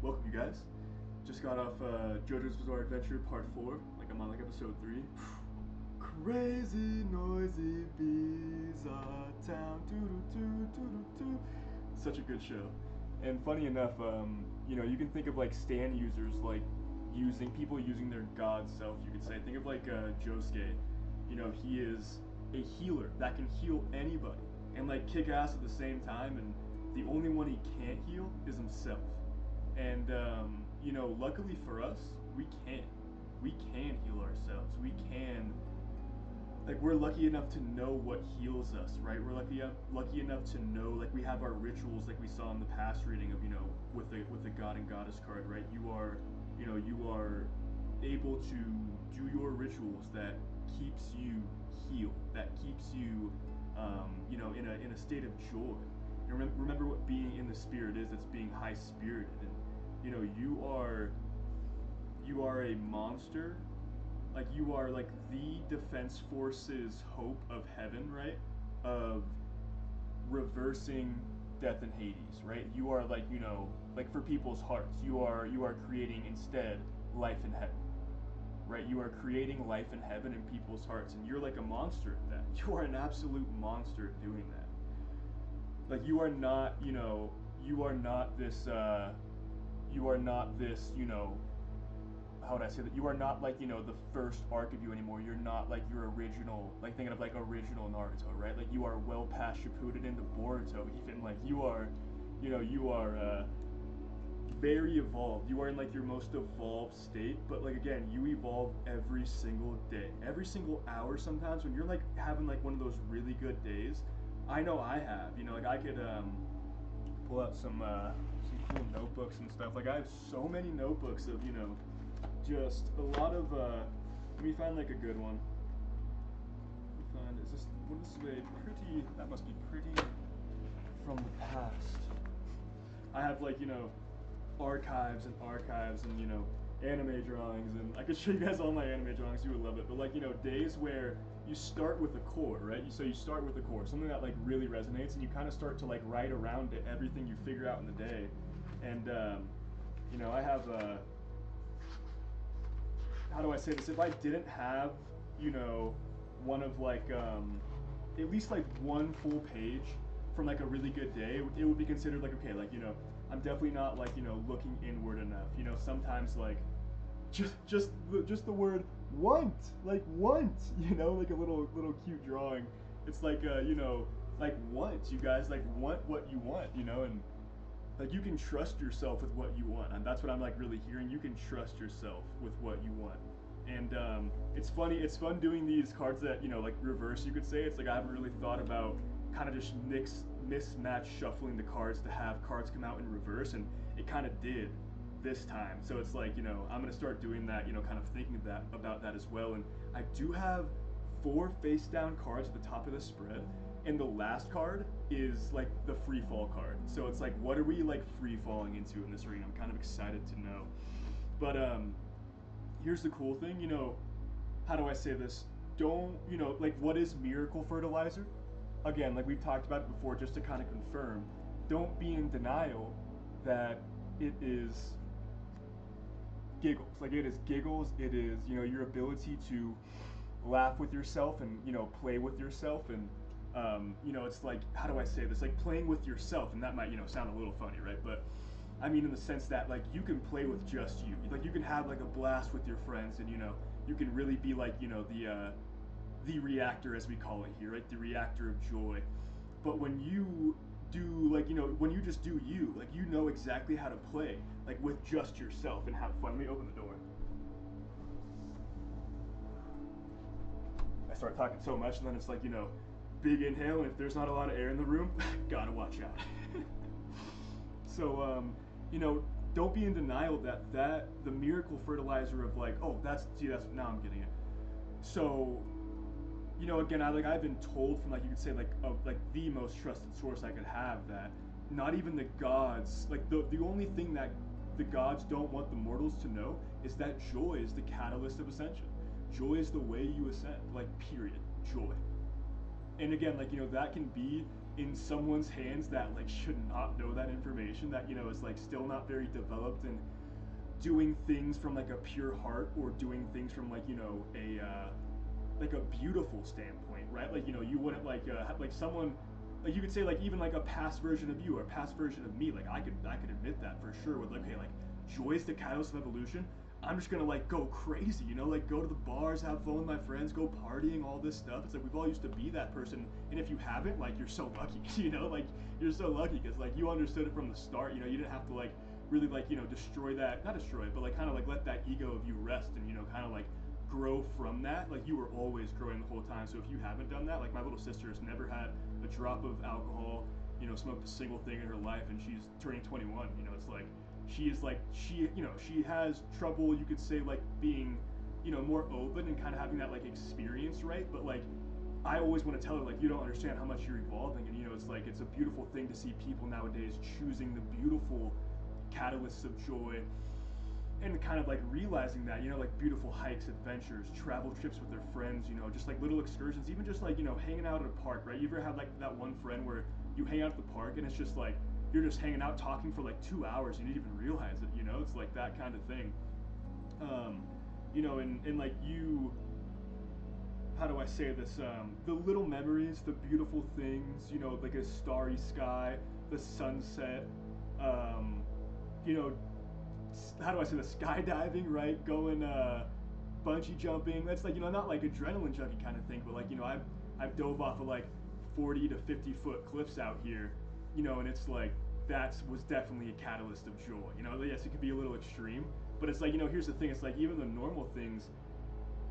Welcome, you guys. Just got off JoJo's Bizarre Adventure Part 4. Like, I'm on like episode 3. Crazy, noisy bees are town. Doo-doo-doo. Such a good show. And funny enough, you can think of like stan users, like people using their god self, you could say. Think of like Josuke. He is a healer that can heal anybody and like kick ass at the same time. And the only one he can't heal is himself. And luckily for us, we can. We can heal ourselves. We can. Like, we're lucky enough to know what heals us, right? We're lucky enough to know, like, we have our rituals, like we saw in the past reading of, with the god and goddess card, right? You are able to do your rituals that keeps you healed, that keeps you, in a state of joy. And remember what being in the spirit is. It's being high spirited, and you are a monster. Like, you are like the defense force's hope of heaven, right? Of reversing death in Hades, right? You are like, like for people's hearts, you are creating instead life in heaven, right? You are creating life in heaven in people's hearts, and you're like a monster at that. You are an absolute monster at doing that. Like, you are not this how would I say that? You are not like, the first arc of you anymore. You're not like your original, like thinking of like original Naruto, right? Like, you are well past Shippuden into Boruto. Even like you are very evolved. You are in like your most evolved state. But like, again, you evolve every single day, every single hour. Sometimes when you're like having like one of those really good days, I know I have. Like, I could pull out some cool notebooks and stuff. Like, I have so many notebooks of just a lot of let me find like a good one. Let me find, is this, what is a pretty, that must be pretty from the past. I have like, archives and archives and anime drawings, and I could show you guys all my anime drawings. You would love it. But like, days where you start with a core, right? So you start with a core, something that like really resonates, and you kind of start to like write around it everything you figure out in the day. And I have how do I say this? If I didn't have, one of like, at least like one full page from like a really good day, it would be considered like, okay, like, I'm definitely not like, looking inward enough. Sometimes like, just the word want, like want, like a little cute drawing. It's like, like want, you guys, like want what you want, and like, you can trust yourself with what you want, and that's what I'm like really hearing. You can trust yourself with what you want. And it's fun doing these cards that like reverse, you could say. It's like, I haven't really thought about kind of just mismatch shuffling the cards to have cards come out in reverse, and it kind of did this time. So it's like, I'm gonna start doing that, kind of thinking about that as well. And I do have 4 face down cards at the top of the spread, and the last card is like the free fall card. So it's like, what are we like free falling into in this arena? I'm kind of excited to know. But here's the cool thing, how do I say this? Don't, like, what is miracle fertilizer? Again, like we've talked about it before, just to kind of confirm, don't be in denial that it is giggles. Like, it is giggles. It is, your ability to laugh with yourself and, play with yourself. And it's like, how do I say this? Like, playing with yourself, and that might, sound a little funny, right? But I mean, in the sense that like, you can play with just you. Like, you can have like a blast with your friends, and you can really be like, the reactor, as we call it here, right? The reactor of joy. But when you do, like, when you just do you, like, exactly how to play, like, with just yourself and have fun. Let me open the door. I start talking so much, and then it's like, big inhale, and if there's not a lot of air in the room, gotta watch out. So, don't be in denial that the miracle fertilizer of like, oh, that's now I'm getting it. So, again, I've been told from, like, you could say, like, of like the most trusted source I could have, that not even the gods, like, the only thing that the gods don't want the mortals to know is that joy is the catalyst of ascension. Joy is the way you ascend, like, period. Joy. And again, like, that can be in someone's hands that like should not know that information, that is like still not very developed and doing things from like a pure heart, or doing things from like a like a beautiful standpoint, right? Like you wouldn't like have like someone, like you could say like even like a past version of you or a past version of me. Like I could admit that for sure. With like, okay, like joy is the catalyst of evolution. I'm just gonna like go crazy, like go to the bars, have fun with my friends, go partying, all this stuff. It's like we've all used to be that person, and if you haven't, like you're so lucky, like you're so lucky because like you understood it from the start. You didn't have to like really like destroy that, not destroy it, but like kind of like let that ego of you rest and kind of like grow from that. Like you were always growing the whole time. So if you haven't done that, like my little sister has never had a drop of alcohol, smoked a single thing in her life, and she's turning 21. It's like she is like she has trouble, you could say, like being more open and kind of having that like experience, right? But like I always want to tell her, like, you don't understand how much you're evolving, and it's like it's a beautiful thing to see people nowadays choosing the beautiful catalysts of joy, and kind of like realizing that, like beautiful hikes, adventures, travel trips with their friends, just like little excursions, even just like hanging out at a park, right? You ever had like that one friend where you hang out at the park and it's just like you're just hanging out talking for like 2 hours, and you didn't even realize it, it's like that kind of thing. And like you, how do I say this? The little memories, the beautiful things, like a starry sky, the sunset, you know, how do I say this? Skydiving, right? Going bungee jumping. That's like not like adrenaline junkie kind of thing, but like I've dove off of like 40 to 50-foot cliffs out here, and it's like that was definitely a catalyst of joy. Yes, it could be a little extreme, but it's like here's the thing. It's like even the normal things,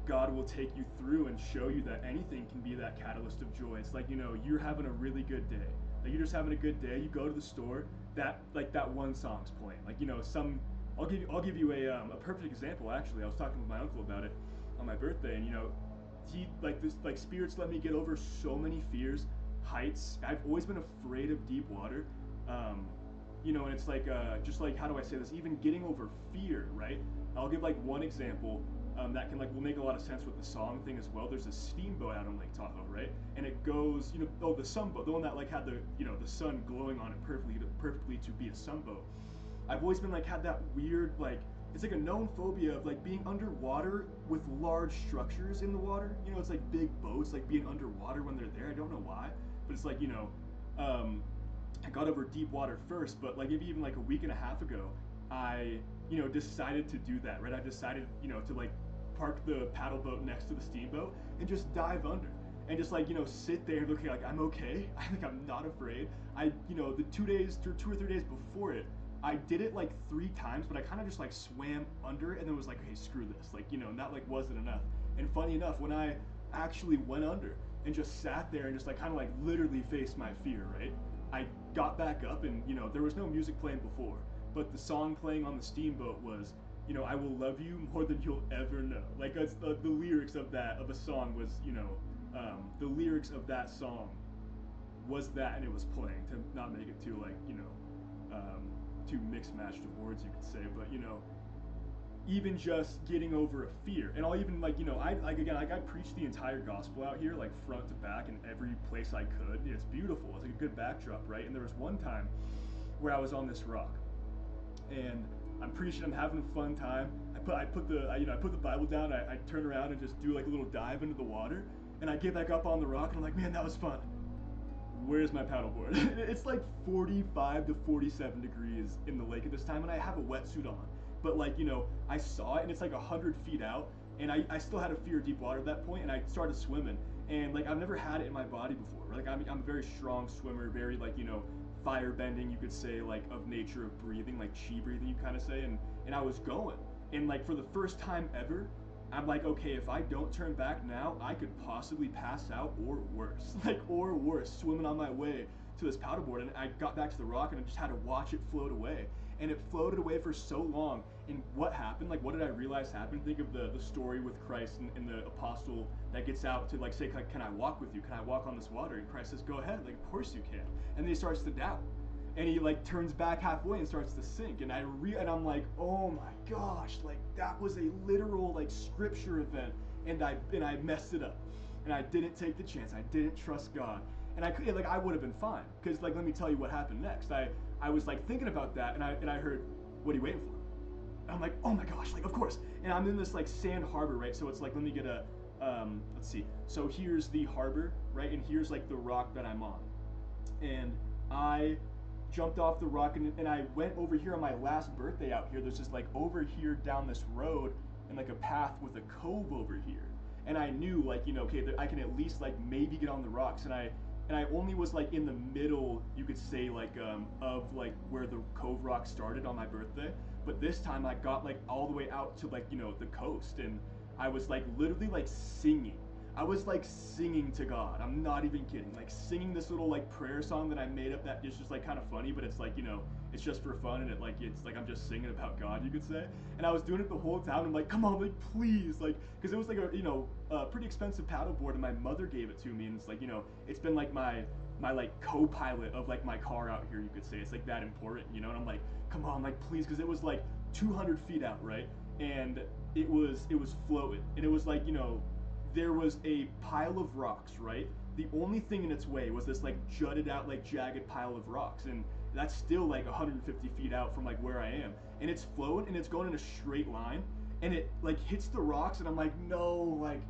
God will take you through and show you that anything can be that catalyst of joy. It's like, you're having a really good day. Like you're just having a good day. You go to the store, that one song's playing. Like, I'll give you a perfect example. Actually, I was talking with my uncle about it on my birthday, and he like spirits let me get over so many fears, heights. I've always been afraid of deep water. And it's like just like, how do I say this? Even getting over fear, right? I'll give like one example. That will make a lot of sense with the song thing as well. There's a steamboat out on Lake Tahoe, right? And it goes, the sunboat, the one that like had the the sun glowing on it perfectly to be a sunboat. I've always been like had that weird like, it's like a known phobia of like being underwater with large structures in the water. It's like big boats like being underwater when they're there. I don't know why, but it's like I got over deep water first, but like maybe even like a week and a half ago, I decided to do that, right? I decided to like park the paddle boat next to the steamboat and just dive under and just like sit there and look like I'm okay. I'm not afraid. The 2 or 3 days before it, I did it like 3 times, but I kind of just like swam under and then was like, okay, screw this, and that like wasn't enough. And funny enough, when I actually went under and just sat there and just like kind of like literally faced my fear, right? I got back up and there was no music playing before, but the song playing on the steamboat was, I will love you more than you'll ever know. Like the lyrics of a song was, the lyrics of that song was that, and it was playing, to not make it too like, too mixed matched of words, you could say, but even just getting over a fear. And I'll even like, I preached the entire gospel out here, like front to back in every place I could. It's beautiful. It's like a good backdrop, right? And there was one time where I was on this rock, and I'm preaching, I'm having a fun time. I put the Bible down, I turn around and just do like a little dive into the water, and I get back up on the rock, and I'm like, man, that was fun. Where's my paddleboard? It's like 45 to 47 degrees in the lake at this time, and I have a wetsuit on. But like, I saw it, and it's like 100 feet out, and I still had a fear of deep water at that point, and I started swimming. And like, I've never had it in my body before. Like, I'm a very strong swimmer, very like, fire bending, you could say, like of nature of breathing, like chi breathing, you kind of say. And I was going, and like for the first time ever, I'm like, okay, if I don't turn back now, I could possibly pass out or worse, swimming on my way to this paddleboard. And I got back to the rock and I just had to watch it float away. And it floated away for so long. And what happened? Like, what did I realize happened? Think of the story with Christ and the apostle that gets out to like say, can I walk with you? Can I walk on this water? And Christ says, go ahead. Like, of course you can. And then he starts to doubt. And he like turns back halfway and starts to sink. And I'm like, oh my gosh, like that was a literal like scripture event, and I messed it up. And I didn't take the chance. I didn't trust God. And I could, like, I would have been fine, because, like, let me tell you what happened next. I was like thinking about that, and I heard, "What are you waiting for?" And I'm like, "Oh my gosh, like, of course." And I'm in this like sand harbor, right? So it's like, let me get a let's see. So here's the harbor, right? And here's like the rock that I'm on. And I jumped off the rock, and I went over here on my last birthday out here. There's just like over here down this road and like a path with a cove over here. And I knew, like, okay, I can at least like maybe get on the rocks. And I only was like in the middle, you could say, like of like where the cove rock started on my birthday. But this time I got like all the way out to like the coast, and I was like literally like singing. I was like singing to God. I'm not even kidding. Like singing this little like prayer song that I made up that is just like kind of funny, but it's like, it's just for fun, and it's like I'm just singing about God, you could say. And I was doing it the whole time. I'm like, come on, like please, like, because it was like a pretty expensive paddleboard, and my mother gave it to me, and it's like, it's been like my like co-pilot of like my car out here, you could say. It's like that important, and I'm like, come on, like please, because it was like 200 feet out, right? And it was floating, and it was like, there was a pile of rocks, right? The only thing in its way was this like jutted out, like jagged pile of rocks, and that's still like 150 feet out from like where I am, and it's floating, and it's going in a straight line, and it like hits the rocks, and I'm like, no, like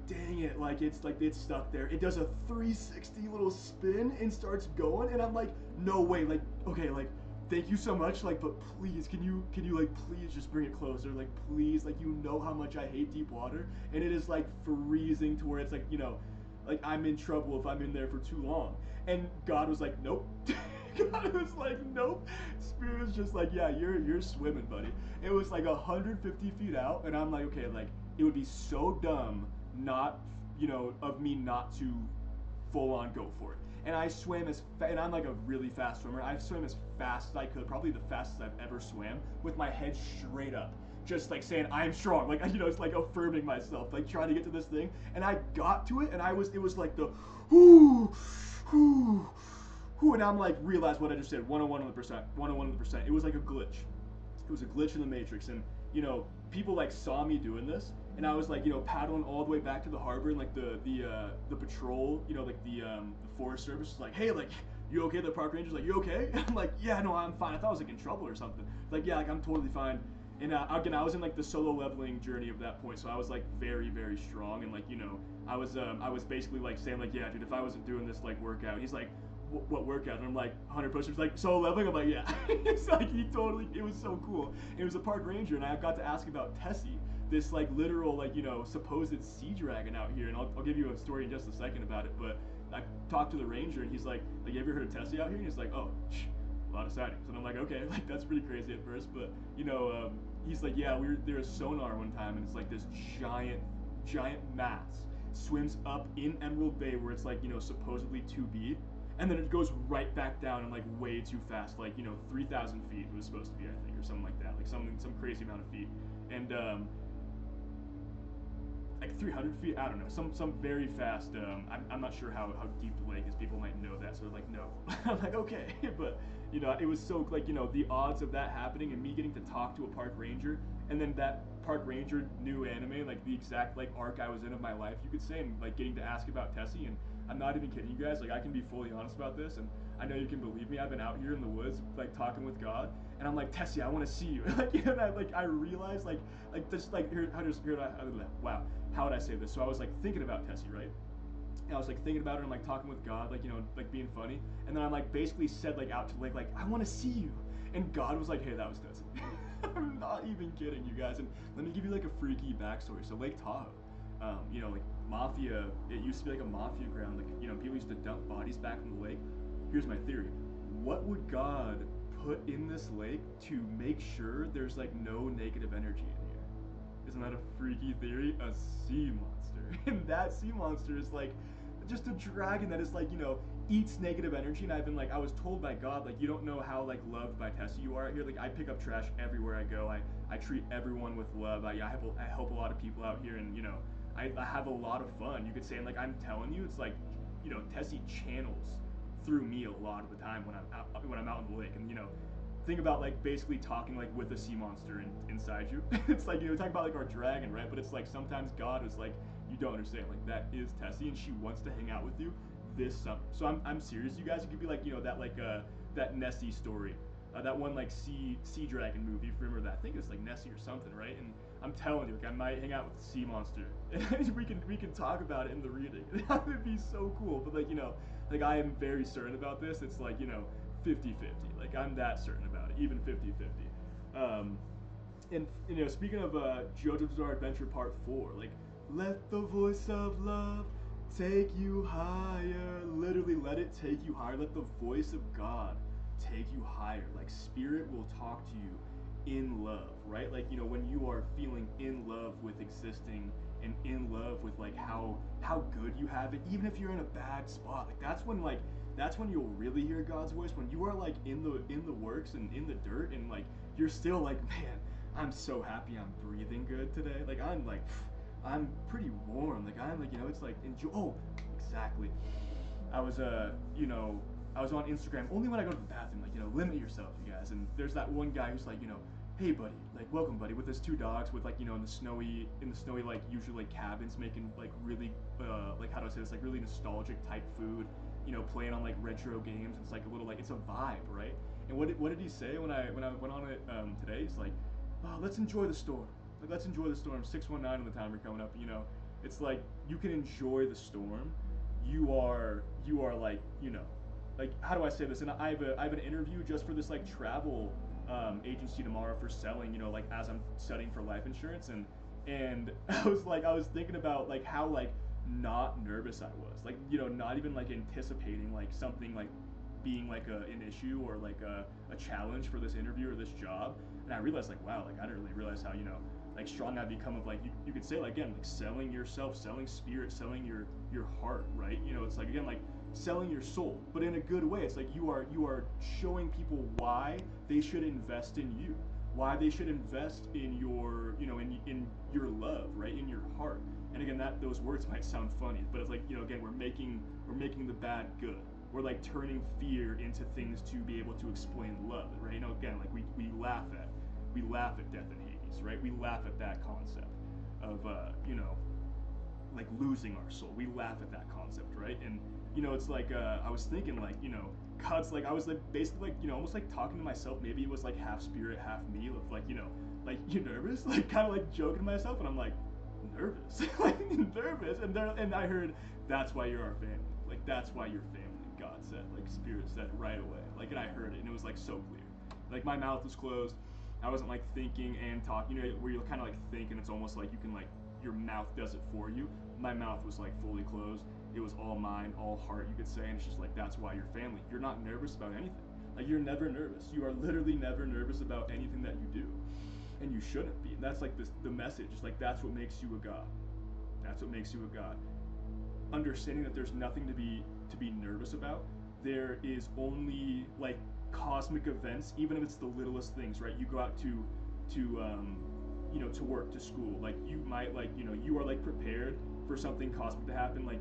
dang it, like it's stuck there. It does a 360 little spin and starts going, and I'm like, no way, like, okay, like, thank you so much, like, but please, can you like please just bring it closer, like please, like, how much I hate deep water, and it is like freezing to where it's like, like I'm in trouble if I'm in there for too long. And God was like, nope. God was like, nope. Spirit was just like, yeah, you're swimming, buddy. It was like 150 feet out, and I'm like, okay, like, it would be so dumb not, of me not to full on go for it. And I swam and I'm like a really fast swimmer. I swam as fast as I could, probably the fastest I've ever swam, with my head straight up, just like saying I'm strong, like, it's like affirming myself, like trying to get to this thing. And I got to it, and it was like the whoo, whoo, whoo, and I'm like, realize what I just said, 101%. It was like a glitch. It was a glitch in the Matrix, and people like saw me doing this, and I was like, paddling all the way back to the harbor, and like the patrol, like the Forest Service was like, hey, like, you okay? The park ranger's like, you okay? And I'm like, yeah, no, I'm fine. I thought I was like in trouble or something. Like, yeah, like I'm totally fine. And again, I was in like the solo leveling journey of that point, so I was like very, very strong, and like, I was basically like saying like, yeah, dude, if I wasn't doing this like workout, and he's like, what workout? And I'm like, 100 push-ups, like solo leveling. I'm like, yeah. It's like it was so cool. It was a park ranger, and I got to ask about Tessie, this like literal like supposed sea dragon out here, and I'll give you a story in just a second about it. But I talked to the ranger, and he's like, you ever heard of Tessie out here? And he's like, oh, a lot of sightings. And I'm like, okay, like that's pretty crazy at first, but he's like, yeah, we were there was sonar one time, and it's like this giant mass swims up in Emerald Bay, where it's like supposedly 2B, and then it goes right back down and like way too fast, like 3,000 feet it was supposed to be, I think, or something like that, like some crazy amount of feet, and like 300 feet, I don't know, some very fast. I'm not sure how deep the lake is. People might know that, so they're like, no. I'm like, okay, but it was so like the odds of that happening, and me getting to talk to a park ranger, and then that park ranger knew anime, like the exact like arc I was in of my life, you could say, and like getting to ask about Tessie. And I'm not even kidding you guys, like I can be fully honest about this, and I know you can believe me. I've been out here in the woods like talking with God, and I'm like, Tessie, I want to see you. Like, and I realized like just like wow, how would I say this? So I was like thinking about Tessie, right? And I was like thinking about her, and like talking with God, like like being funny, and then I'm like basically said like out to Lake, like, I want to see you, and God was like, hey, that was Tessie. I'm not even kidding you guys. And let me give you like a freaky backstory. So Lake Tahoe, like mafia, it used to be like a mafia ground, like people used to dump bodies back in the lake. Here's my theory: what would God put in this lake to make sure there's like no negative energy in here? Isn't that a freaky theory? A sea monster. And that sea monster is like just a dragon that is like, eats negative energy. And I was told by God, like, you don't know how like loved by Tessie you are out here. Like, I pick up trash everywhere I go. I treat everyone with love. I help a lot of people out here, and I have a lot of fun, you could say. And like, I'm telling you, it's like, Tessie channels through me a lot of the time when I'm out in the lake. And think about like basically talking like with a sea monster inside you. It's like, talk about like our dragon, right? But it's like sometimes God is like, you don't understand, like that is Tessie, and she wants to hang out with you. this summer. So I'm serious, you guys. It could be like, that like that Nessie story, that one like sea dragon movie. If you remember that, I think it's like Nessie or something, right? And I'm telling you, like, I might hang out with the sea monster, and we can talk about it in the reading. That would be so cool. But like, like I am very certain about this. It's like, 50-50. Like I'm that certain about it, even 50-50. And speaking of JoJo's Bizarre Adventure Part 4, like, let the voice of love take you higher. Literally, let it take you higher. Let the voice of God take you higher. Like, Spirit will talk to you in love, right? Like, when you are feeling in love with existing and in love with like how good you have it, even if you're in a bad spot, like that's when you'll really hear God's voice. When you are like in the works and in the dirt, and like you're still like, man, I'm so happy I'm breathing good today. Like I'm pretty warm. Like I'm like, it's like enjoy. Oh, exactly. I was I was on Instagram only when I go to the bathroom. Like, limit yourself, you guys. And there's that one guy who's like, hey buddy, like welcome buddy, with his two dogs, with like, in the snowy like usually like cabins, making like really like, how do I say this, like really nostalgic type food, playing on like retro games. It's like a little like, it's a vibe, right? And what did he say when I went on it today? He's like, oh, let's enjoy the storm. Like, let's enjoy the storm. 619 on the timer coming up. It's like you can enjoy the storm. You are like, like, how do I say this? And I have an interview just for this like travel agency tomorrow for selling. Like as I'm studying for life insurance, and I was thinking about like how like not nervous I was. Like, not even like anticipating like something like being like an issue or like a challenge for this interview or this job. And I realized like, wow, like I didn't really realize how, like strong I've become of like, you could say like, again, like selling yourself, selling spirit, selling your heart, right? It's like, again, like selling your soul, but in a good way. It's like you are showing people why they should invest in you, why they should invest in your, in your love, right? In your heart. And again, those words might sound funny, but it's like, again, we're making the bad good. We're like turning fear into things to be able to explain love, right? Again, like we laugh at death and Hades, right? We laugh at that concept of like losing our soul. We laugh at that concept, right? And it's like I was thinking like, God's like, I was like basically like, almost like talking to myself. Maybe it was like half spirit, half me, with like, like, you nervous? Like kind of like joking to myself, and I'm like, nervous, like nervous. And I heard, that's why you're our family. Like that's why you're family. God said, like Spirit said right away. Like, and I heard it, and it was like so clear. Like my mouth was closed. I wasn't like thinking and talking. Where you'll kind of like think, and it's almost like you can like, your mouth does it for you. My mouth was like fully closed. It was all mind, all heart, you could say. And it's just like, that's why you're family. You're not nervous about anything. Like you're never nervous. You are literally never nervous about anything that you do, and you shouldn't be. And that's like the message. It's like, that's what makes you a God. That's what makes you a God. Understanding that there's nothing to be nervous about. There is only like cosmic events, even if it's the littlest things, right? You go out to to work, to school. Like you might like, you are like prepared for something cosmic to happen, like,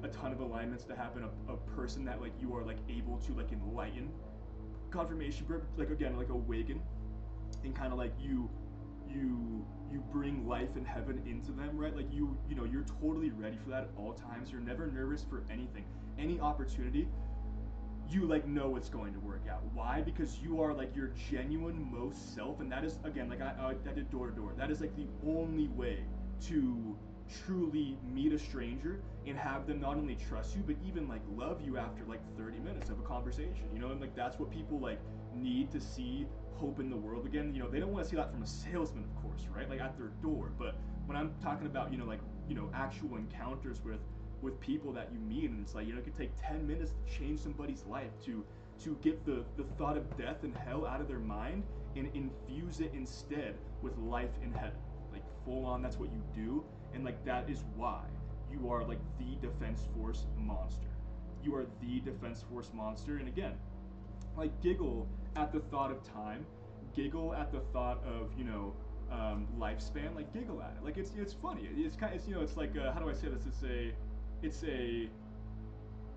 a ton of alignments to happen, a person that like you are like able to like enlighten, confirmation, like again, like awaken, and kind of like you bring life and heaven into them, right? Like you're totally ready for that at all times. You're never nervous for anything, any opportunity. You like know it's going to work out. Why? Because you are like your genuine most self, and that is, again, like I did door to door. That is like the only way to truly meet a stranger and have them not only trust you, but even like love you after like 30 minutes of a conversation. And like that's what people like need to see. Hope in the world again. They don't want to see that from a salesman, of course, right? Like at their door. But when I'm talking about, like, actual encounters with people that you meet, and it's like, it could take 10 minutes to change somebody's life, to get the thought of death and hell out of their mind and infuse it instead with life in heaven. Like full on, that's what you do. And like that is why you are like the Defense Force monster. You are the Defense Force monster. And again, like giggle at the thought of time, giggle at the thought of lifespan, like giggle at it. Like it's funny. It's kind of, it's like how do I say this? It's a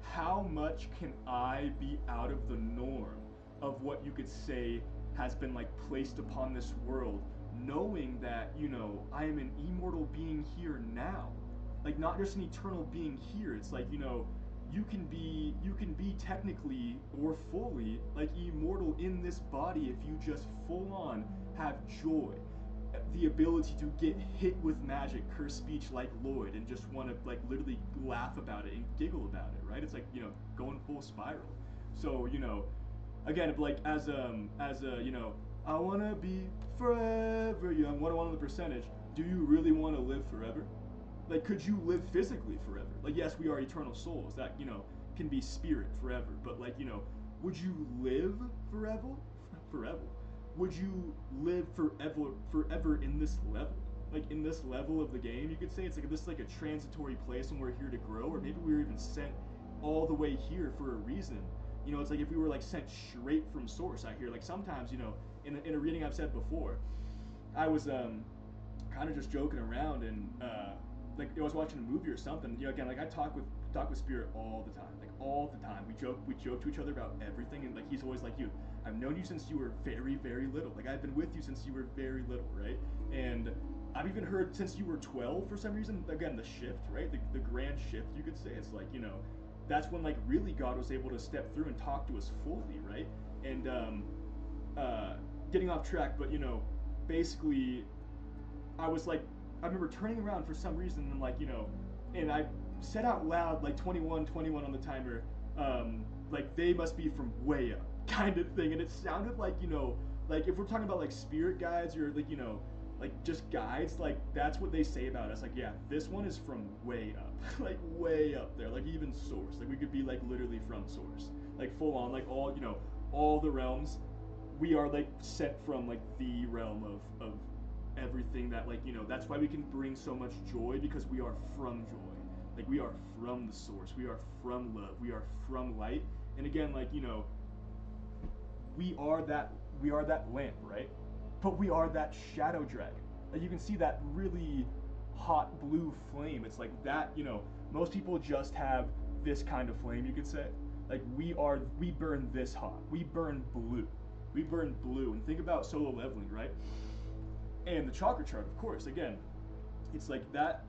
how much can I be out of the norm of what you could say has been like placed upon this world, knowing that I am an immortal being here now, like not just an eternal being here. It's like you can be technically or fully like immortal in this body if you just full on have joy, the ability to get hit with magic, curse speech like Lloyd, and just want to like literally laugh about it and giggle about it, right? It's like, going full spiral. So, again, like as a I wanna be forever young. 101 on the percentage. Do you really want to live forever? Like, could you live physically forever? Like, yes, we are eternal souls that can be spirit forever, but like, would you live forever? Forever. Would you live forever in this level? Like in this level of the game, you could say it's like this is like a transitory place and we're here to grow, or maybe we were even sent all the way here for a reason. It's like if we were like sent straight from source out here. Like sometimes, in a reading I've said before, I was kind of just joking around and like I was watching a movie or something. Again, like I talk with spirit all the time, like all the time. We joke to each other about everything, and like he's always like, you, I've known you since you were very, very little. Like I've been with you since you were very little, right? And I've even heard since you were 12 for some reason. Again, the shift, right? The grand shift, you could say. It's like, that's when like really God was able to step through and talk to us fully, right? And getting off track, but basically, I was like, I remember turning around for some reason and like, and I said out loud like 21, 21 on the timer, like they must be from way up, kind of thing. And it sounded like, like if we're talking about like spirit guides or like, like just guides, like that's what they say about us. Like, yeah, this one is from way up, like way up there, like even source. Like we could be like literally from source, like full on, like all the realms. We are like sent from like the realm of everything that like, that's why we can bring so much joy, because we are from joy. Like we are from the source. We are from love. We are from light. And again, like, we are that lamp, right? But we are that shadow dragon. Like you can see that really hot blue flame. It's like that, most people just have this kind of flame, you could say. Like we burn this hot. We burn blue. We burn blue. And think about solo leveling, right? And the chakra chart, of course, again, it's like that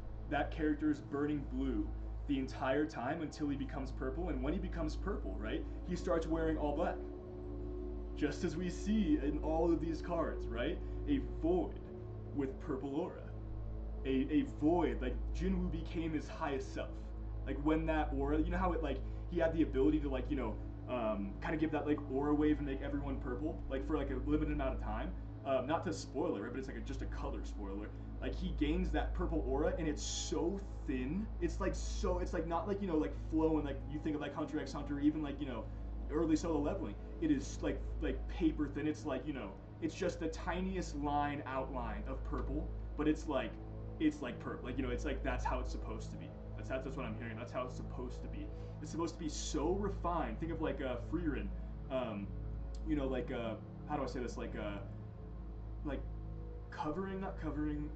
character is burning blue the entire time until he becomes purple. And when he becomes purple, right, he starts wearing all black. Just as we see in all of these cards, right? A void with purple aura. A void, like Jinwoo became his highest self. Like when that aura, how it like, he had the ability to like, kind of give that like aura wave and make everyone purple, like for like a limited amount of time. Not to spoil it, right? But it's like just a color spoiler. Like he gains that purple aura, and it's so thin. It's like not like like flowing like you think of like Hunter x Hunter, or even like early solo leveling. It is like paper thin. It's like it's just the tiniest line outline of purple, but it's like purple. Like it's like that's how it's supposed to be. That's what I'm hearing. That's how it's supposed to be. It's supposed to be so refined. Think of like Frieren, like how do I say this? Like covering, not covering,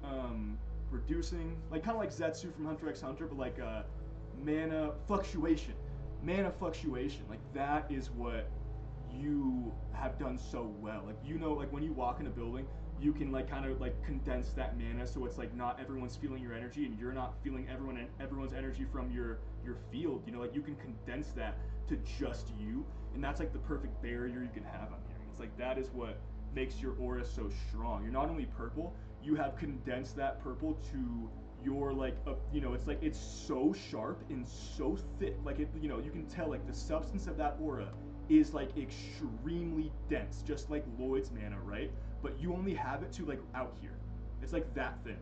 reducing, like kind of like Zetsu from Hunter x Hunter, but like mana fluctuation. Like that is what you have done so well. Like like when you walk in a building, you can like kind of like condense that mana, so it's like not everyone's feeling your energy, and you're not feeling everyone's energy from your field. Like you can condense that to just you, and that's like the perfect barrier you can have. I'm hearing. It's like that is what makes your aura so strong. You're not only purple, you have condensed that purple to your like it's like it's so sharp and so thick. Like it, you can tell like the substance of that aura is like extremely dense, just like Lloyd's mana, right? But you only have it to like out here. It's like that thin.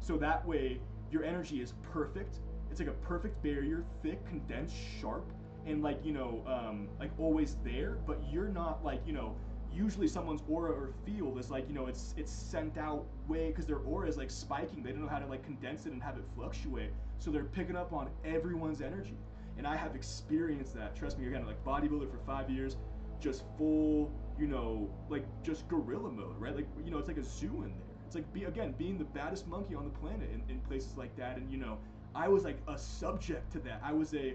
So that way your energy is perfect. It's like a perfect barrier, thick, condensed, sharp, and like like always there. But you're not like usually someone's aura or field is like it's sent out way, because their aura is like spiking. They don't know how to like condense it and have it fluctuate, so they're picking up on everyone's energy. And I have experienced that. Trust me, again, like bodybuilder for 5 years, just full like just gorilla mode, right? Like it's like a zoo in there. It's like being the baddest monkey on the planet in places like that. And I was like a subject to that. I was a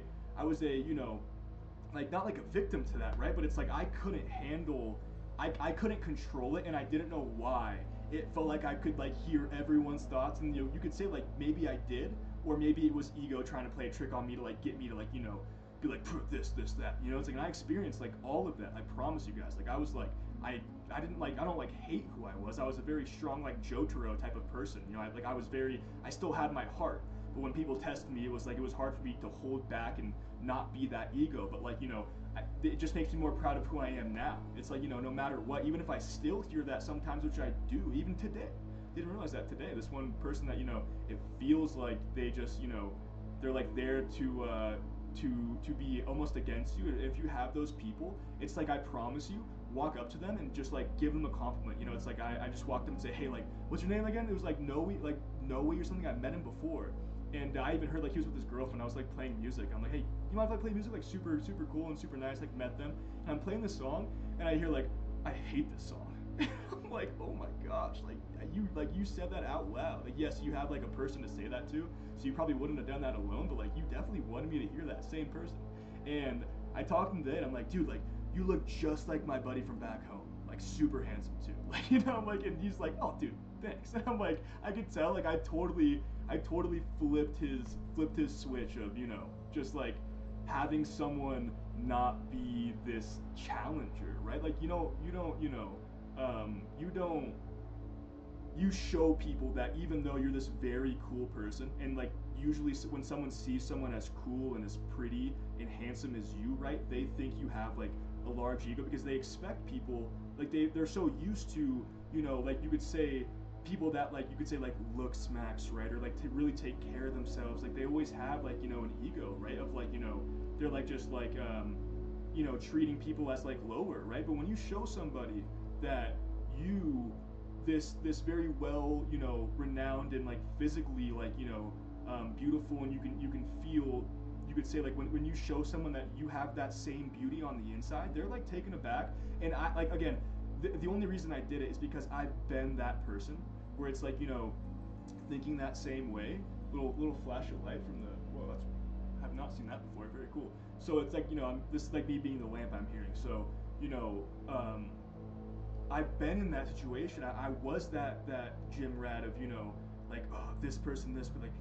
like not like a victim to that, right? But it's like I couldn't handle, I couldn't control it, and I didn't know why. It felt like I could like hear everyone's thoughts, and you could say like maybe I did, or maybe it was ego trying to play a trick on me to like get me to like be like this that, you know. It's like, and I experienced like all of that. I promise you guys. Like I was like, I didn't like, I don't like hate who I was. I was a very strong like Jotaro type of person, you know. I still had my heart, but when people tested me, it was like, it was hard for me to hold back and not be that ego. But like, you know, it just makes me more proud of who I am now. It's like, you know, no matter what, even if I still hear that sometimes, which I do, even today. Didn't realize that today. This one person that, you know, it feels like they just, you know, they're like there to be almost against you. If you have those people, it's like, I promise you, walk up to them and just like give them a compliment. You know, it's like I just walked up and say, hey, like, what's your name again? It was like Noe or something. I met him before. And I even heard like he was with his girlfriend. I was like playing music. I'm like, hey, you mind if I play music? Like super cool and super nice. Like met them, and I'm playing this song, and I hear like, I hate this song. I'm like, oh my gosh, like you said that out loud. Like, yes, you have like a person to say that to, so you probably wouldn't have done that alone. But like, you definitely wanted me to hear that same person. And I talked to him today, and I'm like, dude, like, you look just like my buddy from back home. Like super handsome too. Like, you know, I'm like, and he's like, oh dude, thanks. And I'm like, I could tell, like, I totally flipped his switch of, you know, just like having someone not be this challenger, right? Like, you show people that even though you're this very cool person, and like usually when someone sees someone as cool and as pretty and handsome as you, right, they think you have like a large ego, because they expect people, like they're so used to, you know, like you could say people that like you could say like look smacks, right, or like to really take care of themselves, like they always have like, you know, an ego, right, of like, you know, they're like just like you know, treating people as like lower, right? But when you show somebody that you this very well, you know, renowned and like physically like, you know, beautiful, and you can feel, you could say like when you show someone that you have that same beauty on the inside, they're like taken aback. And I like, again, the only reason I did it is because I've been that person where it's like, you know, thinking that same way. Little flash of light from the, whoa, that's, I have not seen that before. Very cool. So it's like, you know, this is like me being the lamp I'm hearing. So, you know, I've been in that situation. I was that gym rat of, you know, like, oh, this person, this, but like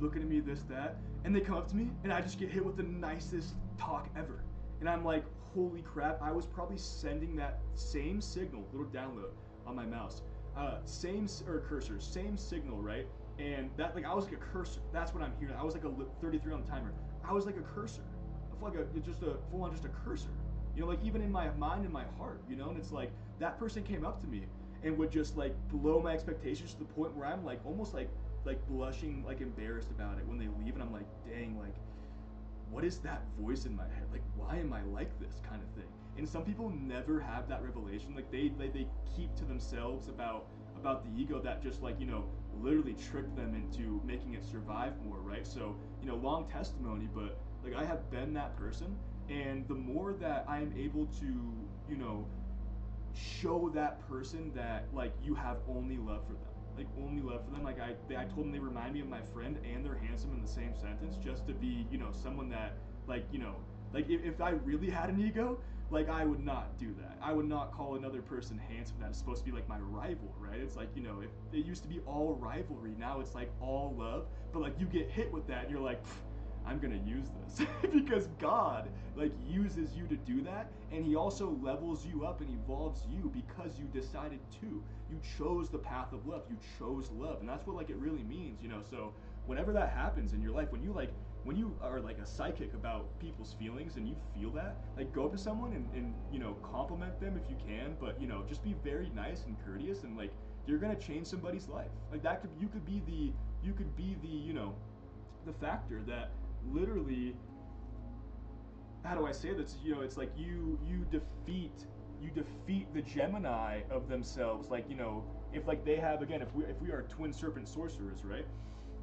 looking at me, this, that, and they come up to me, and I just get hit with the nicest talk ever. And I'm like, holy crap, I was probably sending that same signal, little download on my mouse, same signal, right? And that, like, I was like a cursor. That's what I'm hearing. I was like a 33 on the timer. I was like a cursor. I feel like just a full on just a cursor. You know, like even in my mind and my heart, you know, and it's like that person came up to me and would just like blow my expectations to the point where I'm like almost like blushing, like embarrassed about it when they leave, and I'm like, dang, like, what is that voice in my head? Like, why am I like this kind of thing? And some people never have that revelation. Like they keep to themselves about the ego that just like, you know, literally tricked them into making it survive more, right? So, you know, long testimony, but like I have been that person, and the more that I'm able to, you know, show that person that like you have only love for them, like only love for them. Like I told them they remind me of my friend and they're handsome in the same sentence, just to be, you know, someone that like, you know, like if I really had an ego, like I would not do that. I would not call another person handsome that is supposed to be like my rival, right? It's like, you know, if it used to be all rivalry, now it's like all love, but like you get hit with that and you're like, I'm gonna use this because God like uses you to do that, and he also levels you up and evolves you because you decided to. You chose the path of love. You chose love, and that's what like it really means, you know. So whenever that happens in your life, when you are like a psychic about people's feelings and you feel that, like go up to someone and you know, compliment them if you can, but you know, just be very nice and courteous, and like you're gonna change somebody's life. Like that could, you could be the you know, the factor that literally, how do I say this? You know, it's like you defeat the Gemini of themselves. Like, you know, if like they have, again, if we are twin serpent sorcerers, right?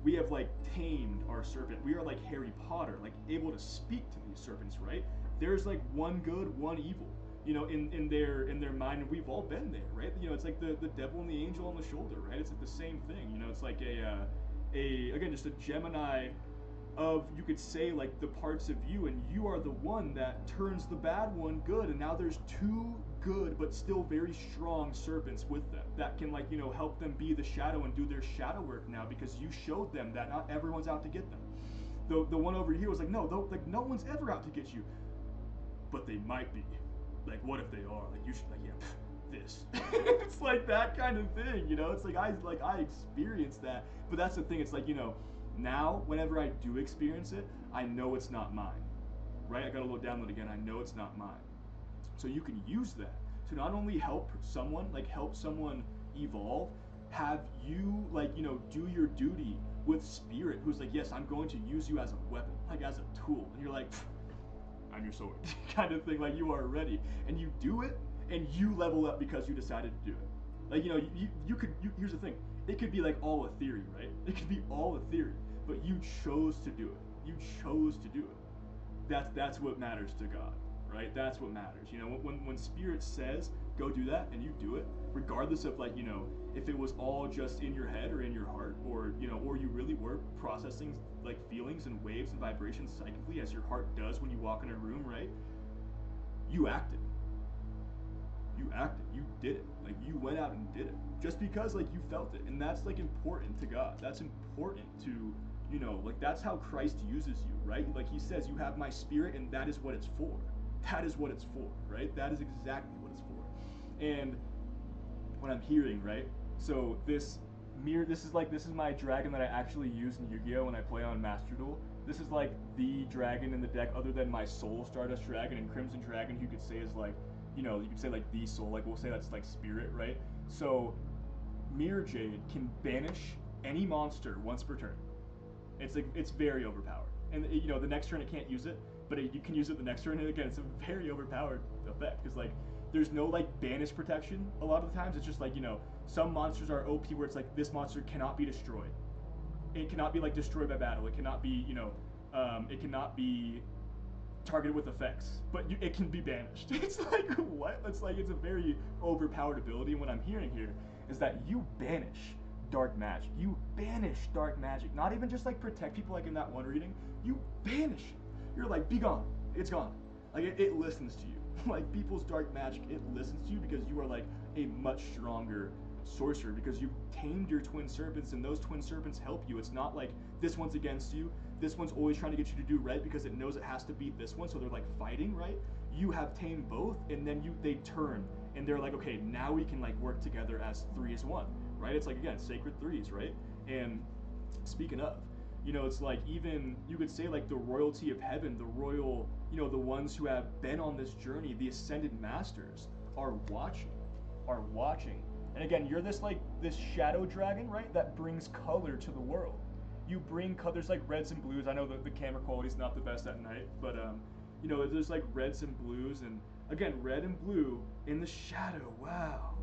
We have like tamed our serpent. We are like Harry Potter, like able to speak to these serpents, right? There's like one good, one evil, you know, in their mind, and we've all been there, right? You know, it's like the devil and the angel on the shoulder, right? It's like the same thing, you know. It's like again, just a Gemini of, you could say, like the parts of you, and you are the one that turns the bad one good, and now there's two good but still very strong serpents with them that can, like, you know, help them be the shadow and do their shadow work now, because you showed them that not everyone's out to get them. The one over here was like, no, like no one's ever out to get you, but they might be. Like, what if they are? Like, you should, like, yeah, this. It's like that kind of thing, you know. It's like I experienced that, but that's the thing. It's like, you know, now whenever I do experience it, I know it's not mine, right? I got a little download again. I know it's not mine, so you can use that to not only help someone, like help someone evolve, have you like, you know, do your duty with spirit, who's like, yes, I'm going to use you as a weapon, like as a tool, and you're like, I'm your sword, kind of thing. Like, you are ready, and you do it, and you level up because you decided to do it. Like, you know, you could. Here's the thing: it could be like all a theory, right? It could be all a theory, but you chose to do it. You chose to do it. That's what matters to God, right? That's what matters. You know, when Spirit says go do that, and you do it, regardless of, like, you know, if it was all just in your head or in your heart, or, you know, or you really were processing like feelings and waves and vibrations psychically, as your heart does when you walk in a room, right? You acted. You did it. Like, you went out and did it just because, like, you felt it. And that's, like, important to God. That's important to, you know, like, that's how Christ uses you, right? Like, he says, you have my spirit, and that is what it's for. That is what it's for, right? That is exactly what it's for. And what I'm hearing, right? So this is my dragon that I actually use in Yu-Gi-Oh! When I play on Master Duel. This is like the dragon in the deck, other than my Soul Stardust Dragon and Crimson Dragon, you could say is like, you know, you could say like the soul, like we'll say that's like spirit, right? So Mirror Jade can banish any monster once per turn. It's like, it's very overpowered, and you know, the next turn it can't use it, but you can use it the next turn, and again, it's a very overpowered effect because, like, there's no like banish protection a lot of the times. It's just like, you know, some monsters are OP where it's like, this monster cannot be destroyed. It cannot be like destroyed by battle. It cannot be, you know, it cannot be targeted with effects, but it can be banished. It's like, what? It's like, it's a very overpowered ability. And what I'm hearing here is that you banish dark magic. You banish dark magic. Not even just like protect people like in that one reading. You banish it. You're like, be gone. It's gone. Like, it listens to you. Like, people's dark magic, it listens to you because you are like a much stronger sorcerer, because you've tamed your twin serpents, and those twin serpents help you. It's not like this one's against you, this one's always trying to get you to do right because it knows it has to beat this one, so they're like fighting, right? You have tamed both, and then they turn and they're like, okay, now we can like work together as three as one, right? It's like, again, sacred threes, right? And speaking of, you know, it's like, even you could say like the royalty of heaven, the royal, you know, the ones who have been on this journey, the ascended masters are watching. And again, you're this like this shadow dragon, right? That brings color to the world. You bring colors like reds and blues. I know that the camera quality is not the best at night, but you know, there's like reds and blues, and again, red and blue in the shadow. Wow.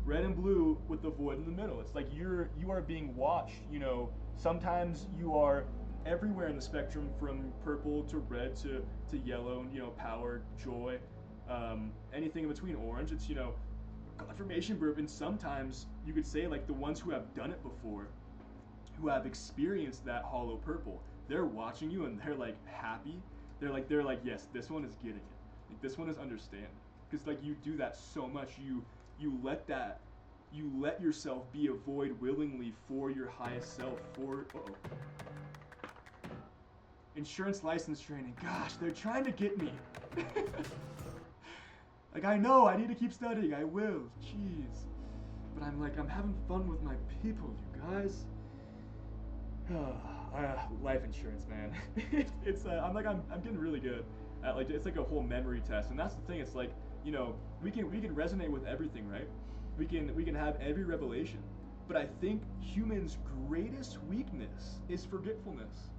Red and blue with the void in the middle. It's like you are being watched. You know, sometimes you are everywhere in the spectrum, from purple to red to yellow, and, you know, power, joy, anything in between, orange. It's, you know, confirmation burp. And sometimes you could say like the ones who have done it before, who have experienced that hollow purple, they're watching you and they're like happy. They're like, yes, this one is getting it. Like, this one is understanding. Because like, you do that so much, you let yourself be a void willingly for your highest self, for insurance license training. Gosh, they're trying to get me. Like, I know I need to keep studying, I will, jeez. But I'm like, I'm having fun with my people, you guys. Life insurance, man. It's I'm getting really good at, like, it's like a whole memory test, and that's the thing. It's like, you know, we can resonate with everything, right? We can have every revelation, but I think humans' greatest weakness is forgetfulness.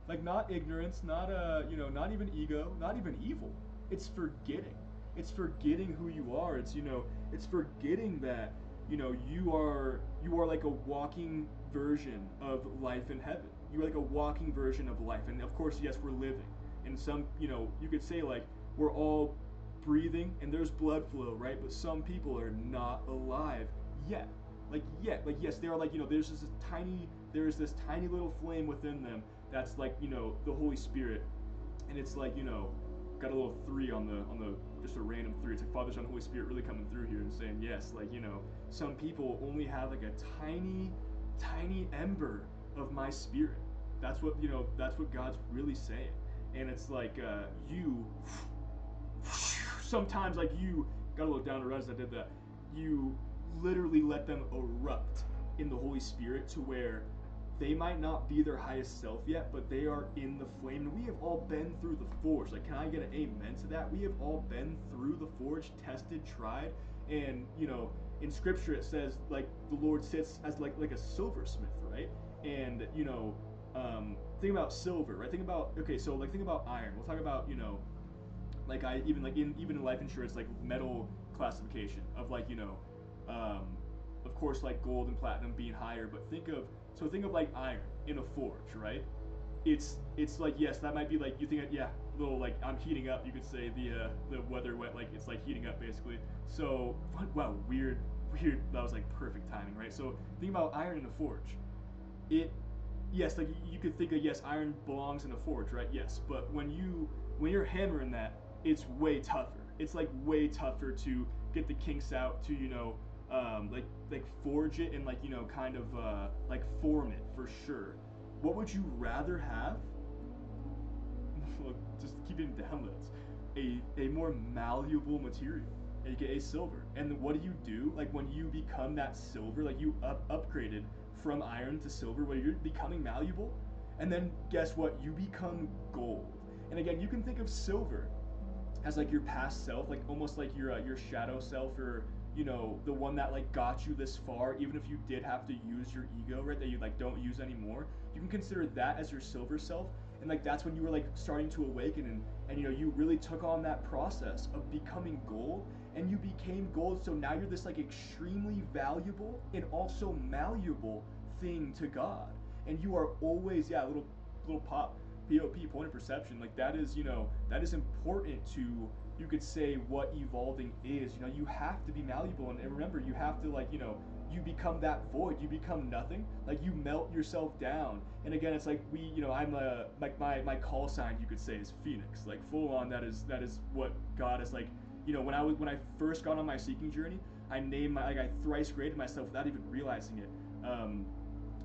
Like, not ignorance, not you know, not even ego, not even evil. It's forgetting. It's forgetting who you are. It's, you know, it's forgetting that, you know, you are like a walking version of life in heaven. You're like a walking version of life. And of course, yes, we're living. And some, you know, you could say like we're all breathing and there's blood flow, right? But some people are not alive yet. Like, yes, they are, like, you know, there's this tiny little flame within them that's like, you know, the Holy Spirit. And it's like, you know, got a little 3 on the just a random 3. It's like Father, Son, Holy Spirit really coming through here and saying, yes, like, you know, some people only have like a tiny ember of my spirit. That's what that's what God's really saying. And it's like you sometimes like you got a little down to res. I did that. You literally let them erupt in the Holy Spirit to where they might not be their highest self yet, but they are in the flame. And we have all been through the forge. Like, can I get an amen to that? We have all been through the forge, tested, tried, and in Scripture it says like the Lord sits as like a silversmith, right? And think about silver, right? Think about think about iron. We'll talk about like I even like even in life insurance, like metal classification of like of course like gold and platinum being higher, but think of like iron in a forge, right? It's like, yes, that might be like you think yeah, little like I'm heating up, you could say the weather wet, like it's like heating up basically. So wow, weird, that was like perfect timing, right? So think about iron in a forge. It Yes, like you could think of, yes, iron belongs in a forge, right? Yes, but when you're hammering that, it's way tougher. It's like way tougher to get the kinks out, to like forge it and like kind of like form it for sure. What would you rather have? Well, just keep it downloads. A more malleable material, aka silver. And what do? Like when you become that silver, like you upgraded from iron to silver, where you're becoming malleable, and then guess what? You become gold. And again, you can think of silver as like your past self, like almost like your shadow self, or the one that like got you this far, even if you did have to use your ego, right, that you like don't use anymore. You can consider that as your silver self, and like that's when you were like starting to awaken, and you really took on that process of becoming gold, and you became gold. So now you're this like extremely valuable and also malleable thing to God, and you are always little pop point of perception, like that is that is important to, you could say, what evolving is. You have to be malleable, and remember, you have to you become that void, you become nothing, like you melt yourself down. And again, it's like I'm like my call sign, you could say, is Phoenix, like full on. That is what God is like. When I first got on my seeking journey, I named I thrice graded myself without even realizing it.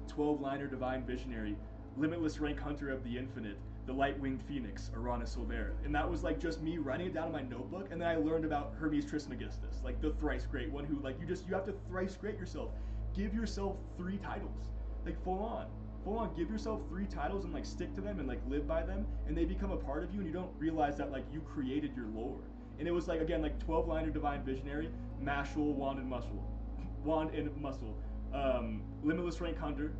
12-liner divine visionary, limitless rank hunter of the infinite, the light-winged phoenix, Arana Silvera. And that was like just me writing it down in my notebook, and then I learned about Hermes Trismegistus, like the thrice great one, who like you have to thrice great yourself. Give yourself 3 titles, like full on give yourself 3 titles and like stick to them and like live by them, and they become a part of you, and you don't realize that like you created your lore. And it was like, again, like 12-liner divine visionary, mashal, wand and muscle, limitless rank hunter,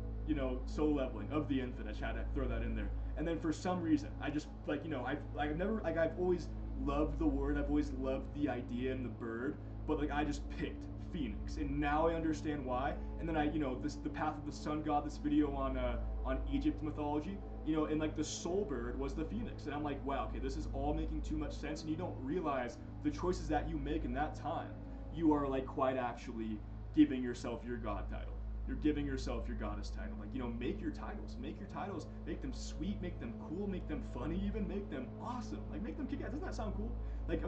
soul leveling of the infinite. I just had to throw that in there. And then for some reason, I just I've always loved the word, I've always loved the idea and the bird, but like I just picked Phoenix, and now I understand why. And then the path of the sun god, this video on Egypt mythology, and like the soul bird was the phoenix, and I'm like, wow, okay, this is all making too much sense. And you don't realize the choices that you make in that time, you are like quite actually giving yourself your god title. You're giving yourself your goddess title. Like, make your titles, make them sweet, make them cool, make them funny, even make them awesome. Like, make them kick ass. Doesn't that sound cool? Like,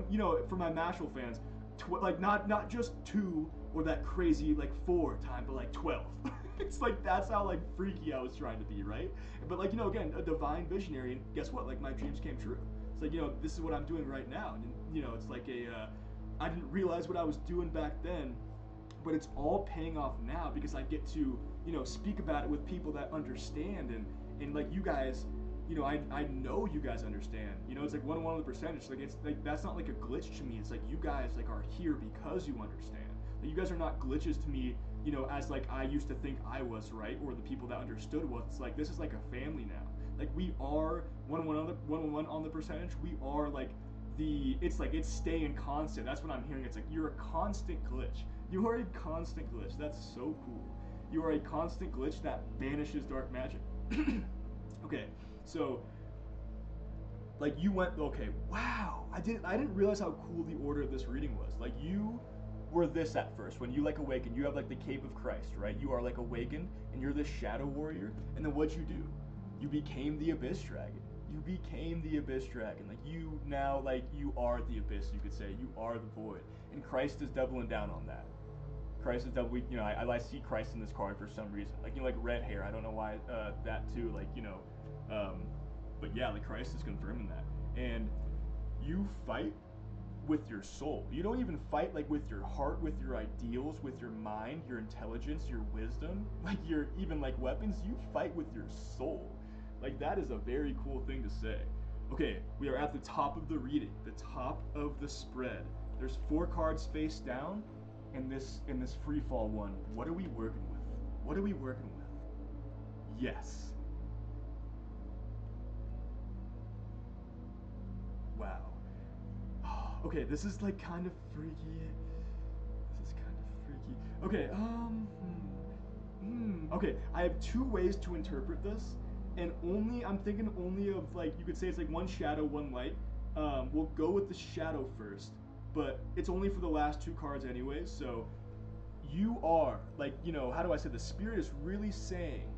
for my Mashal fans, like not just 2 or that crazy like 4 time, but like 12. It's like, that's how like freaky I was trying to be, right? But like, again, a divine visionary, and guess what? Like, my dreams came true. It's like, this is what I'm doing right now, and it's like I didn't realize what I was doing back then, but it's all paying off now because I get to speak about it with people that understand, and like you guys, I know you guys understand. It's like 1 on the percentage. Like, it's like, that's not like a glitch to me. It's like you guys like are here because you understand. Like, you guys are not glitches to me, as like I used to think I was, right? Or the people that understood was. It's like, this is like a family now. Like, we are 1 on the percentage. We are like it's like it's staying constant. That's what I'm hearing. It's like, you're a constant glitch. You are a constant glitch. That's so cool. You are a constant glitch that banishes dark magic. Okay, so like you went, okay, wow. I didn't realize how cool the order of this reading was. Like, you were this at first when you like awakened. You have like the cape of Christ, right? You are like awakened, and you're this shadow warrior. And then what'd you do? You became the abyss dragon. You became the abyss dragon. Like, you now, like, you are the abyss, you could say. You are the void, and Christ is doubling down on that. Christ is double. I see Christ in this card for some reason. Like, like red hair. I don't know why that too. Like, Um, but yeah, like Christ is confirming that, and you fight with your soul. You don't even fight like with your heart, with your ideals, with your mind, your intelligence, your wisdom, like your even like weapons. You fight with your soul. Like that is a very cool thing to say. Okay, we are at the top of the reading, the top of the spread. There's 4 cards face down, and this free fall one. What are we working with? What are we working with? Yes. Wow. Okay, this is like kind of freaky. This is kind of freaky. Okay, okay, I have 2 ways to interpret this, and I'm thinking only of like, you could say it's like one shadow, one light. We'll go with the shadow first, but it's only for the last 2 cards anyways, so you are, like, how do I say, the spirit is really saying,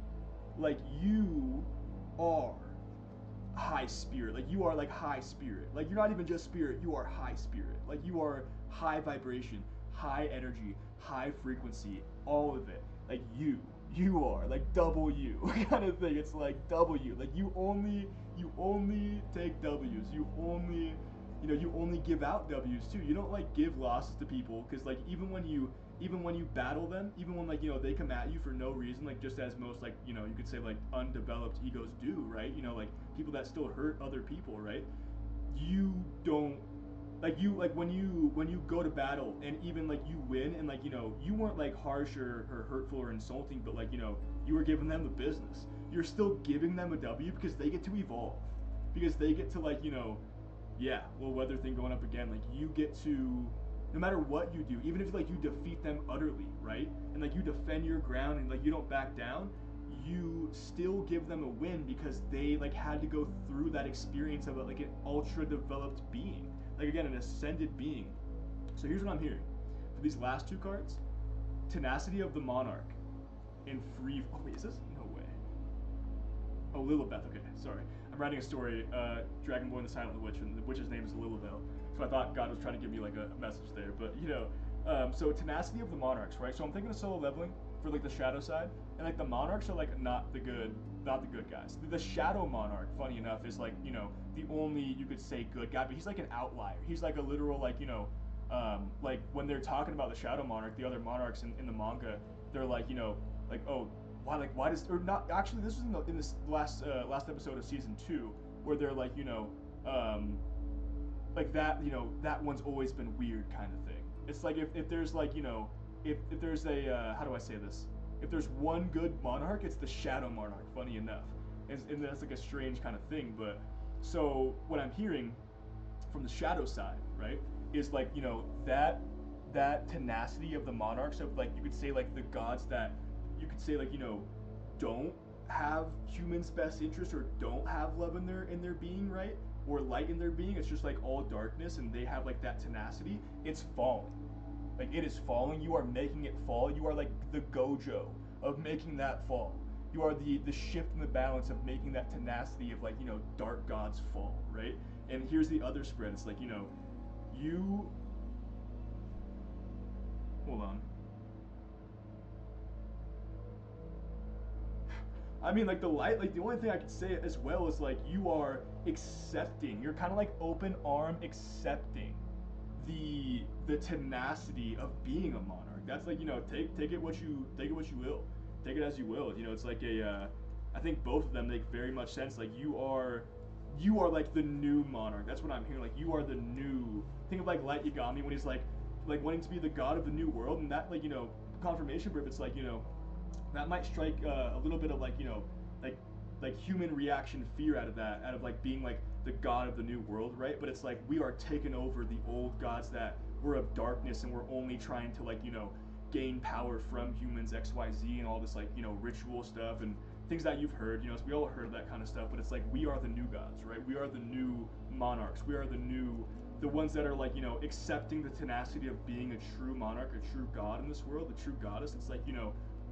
like, you are high spirit. Like you are like high spirit. Like you're not even just spirit, you are high spirit. Like you are high vibration, high energy, high frequency, all of it. Like you are like double you kind of thing. It's like W. Like you only take W's. You only give out W's too. You don't like give losses to people, because like even when you battle them, even when like they come at you for no reason, like just as most like you could say like undeveloped egos do, right? Like people that still hurt other people, right? You don't like when you go to battle and even like you win, and like you weren't like harsh or hurtful or insulting, but like you were giving them the business. You're still giving them a W because they get to evolve, because they get to like yeah, well, weather thing going up again. Like you get to, no matter what you do, even if like you defeat them utterly, right? And like you defend your ground and like you don't back down, you still give them a win because they like had to go through that experience of like an ultra developed being, like again an ascended being. So here's what I'm hearing for these last 2 cards: tenacity of the monarch and free. Oh wait, is this? No way. Oh, Lilibeth. Okay, sorry. I'm writing a story, Dragon Boy and the Silent Witch, and the witch's name is Lilibeth. So I thought God was trying to give me like a message there, but so tenacity of the monarchs, right? So I'm thinking of solo leveling for like the shadow side, and like the monarchs are like not the good guys. The shadow monarch, funny enough, is like the only, you could say, good guy, but he's like an outlier. He's like a literal like like when they're talking about the shadow monarch, the other monarchs in the manga, they're like like, oh, why does, or not actually, this was in this last episode of season 2, where they're like like that one's always been weird kind of thing. It's like if there's like if there's a how do I say this, if there's one good monarch, it's the shadow monarch, funny enough. And that's like a strange kind of thing. But so what I'm hearing from the shadow side, right, is like that tenacity of the monarchs, of like, you could say like the gods that you could say like don't have humans' best interest, or don't have love in their being, right, or light in their being. It's just like all darkness, and they have like that tenacity. It's falling. Like it is falling. You are making it fall. You are like the Gojo of making that fall. You are the shift in the balance of making that tenacity of like dark gods fall, right? And here's the other spread. It's like you hold on. I mean, like the light, like the only thing I could say as well is like you are accepting. You're kind of like open arm accepting the tenacity of being a monarch. That's like take it what you will, take it as you will. It's like I think both of them make very much sense. Like you are like the new monarch. That's what I'm hearing. Like you are the new. Think of like Light Yagami when he's like wanting to be the god of the new world, and that like confirmation proof. It's like that might strike a little bit of like like human reaction fear out of that, out of like being like the god of the new world, right? But it's like we are taking over the old gods that were of darkness, and we're only trying to like gain power from humans, XYZ, and all this like ritual stuff and things that you've heard. So we all heard that kind of stuff, but it's like we are the new gods, right? We are the new monarchs. We are the ones that are like accepting the tenacity of being a true monarch, a true god in this world, a true goddess. It's like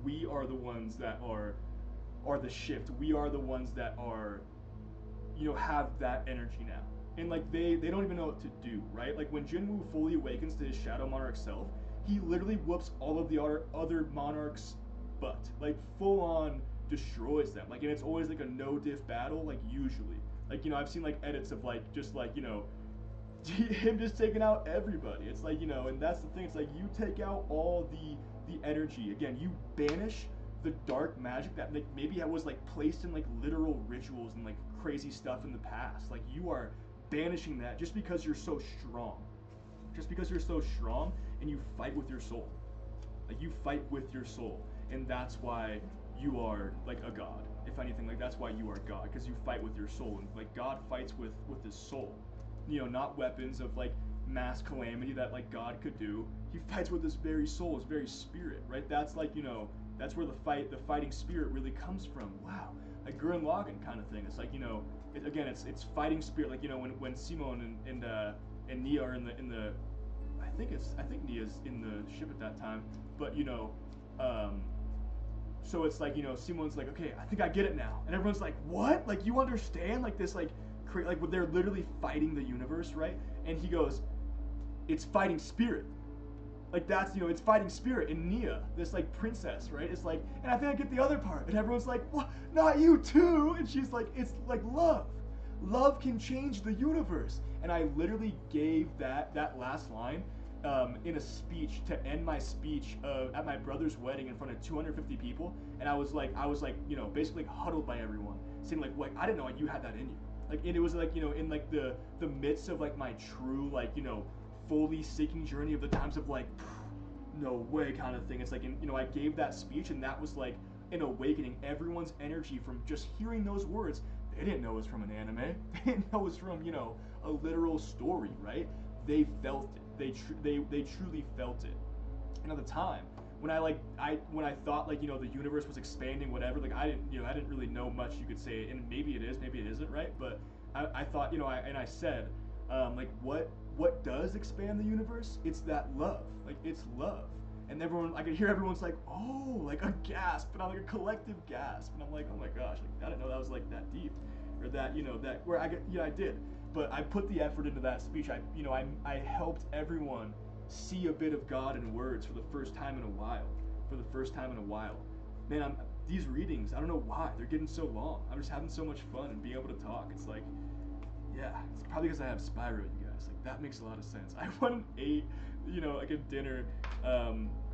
we are the ones that are the shift. We are the ones that are have that energy now, and like they don't even know what to do, right? Like when Jinwoo fully awakens to his shadow monarch self, he literally whoops all of the other monarchs butt, like full on destroys them. Like, and it's always like a no diff battle, like usually. Like, you know, I've seen like edits of like just like, you know, him just taking out everybody. It's like, you know, and that's the thing. It's like you take out all the energy. Again, you banish the dark magic that like maybe was like placed in like literal rituals and like crazy stuff in the past. Like you are banishing that just because you're so strong. Just because you're so strong and you fight with your soul. Like you fight with your soul, and that's why you are like a god. If anything, like that's why you are God, because you fight with your soul, and like God fights with his soul. You know, not weapons of like mass calamity that like God could do. He fights with his very soul, his very spirit, right? That's like, you know, that's where the fighting spirit really comes from. Wow, like Gurren Lagann kind of thing. It's like, you know, again, it's fighting spirit. Like, you know, when Simon and Nia are in the I think Nia's in the ship at that time, but you know, so it's like, you know, Simon's like, okay, I think I get it now, and everyone's like, what? Like you understand? Like this, like like they're literally fighting the universe, right? And he goes, it's fighting spirit. Like that's, you know, it's fighting spirit in Nia, this like princess, right? It's like, and I think I get the other part, and everyone's like, what? Not you too? And she's like, it's like love. Love can change the universe. And I literally gave that last line in a speech to end my speech at my brother's wedding in front of 250 people, and I was like, you know, basically huddled by everyone, saying like, I didn't know like, you had that in you. Like, and it was like, you know, in like the midst of like my true like, you know, fully seeking journey of the times of like, no way kind of thing. It's like, you know, I gave that speech, and that was like an awakening. Everyone's energy from just hearing those words. They didn't know it was from an anime. They didn't know it was from, you know, a literal story, right? They felt it. They truly felt it. And at the time, when I thought like, you know, the universe was expanding, whatever, like I didn't really know much, you could say, and maybe it is, maybe it isn't, right? But I thought, you know, I said, like what does expand the universe? It's that love. Like it's love. And everyone, I could hear everyone's like, oh, like a gasp, and I'm like a collective gasp, and I'm like, oh my gosh, like I didn't know that was like that deep, or that, you know, that where I did, but I put the effort into that speech. I helped everyone see a bit of God in words for the first time in a while. Man, these readings, I don't know why they're getting so long. I'm just having so much fun and being able to talk. It's like, yeah, it's probably because I have Spyro, you guys. Like that makes a lot of sense. I went and ate, you know, like a dinner.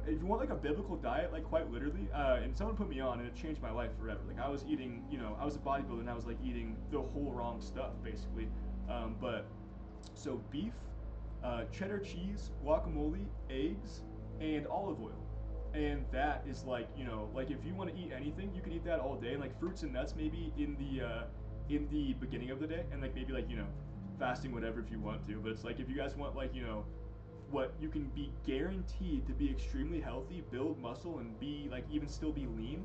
If you want like a biblical diet, like quite literally, and someone put me on, and it changed my life forever. Like I was eating, you know, I was a bodybuilder, and I was like eating the whole wrong stuff basically. But so beef, cheddar cheese, guacamole, eggs, and olive oil. And that is like, you know, like if you want to eat anything, you can eat that all day. And like fruits and nuts maybe in the beginning of the day, and like maybe like, you know, fasting whatever if you want to. But it's like if you guys want like, you know, what you can be guaranteed to be extremely healthy, build muscle, and be like even still be lean.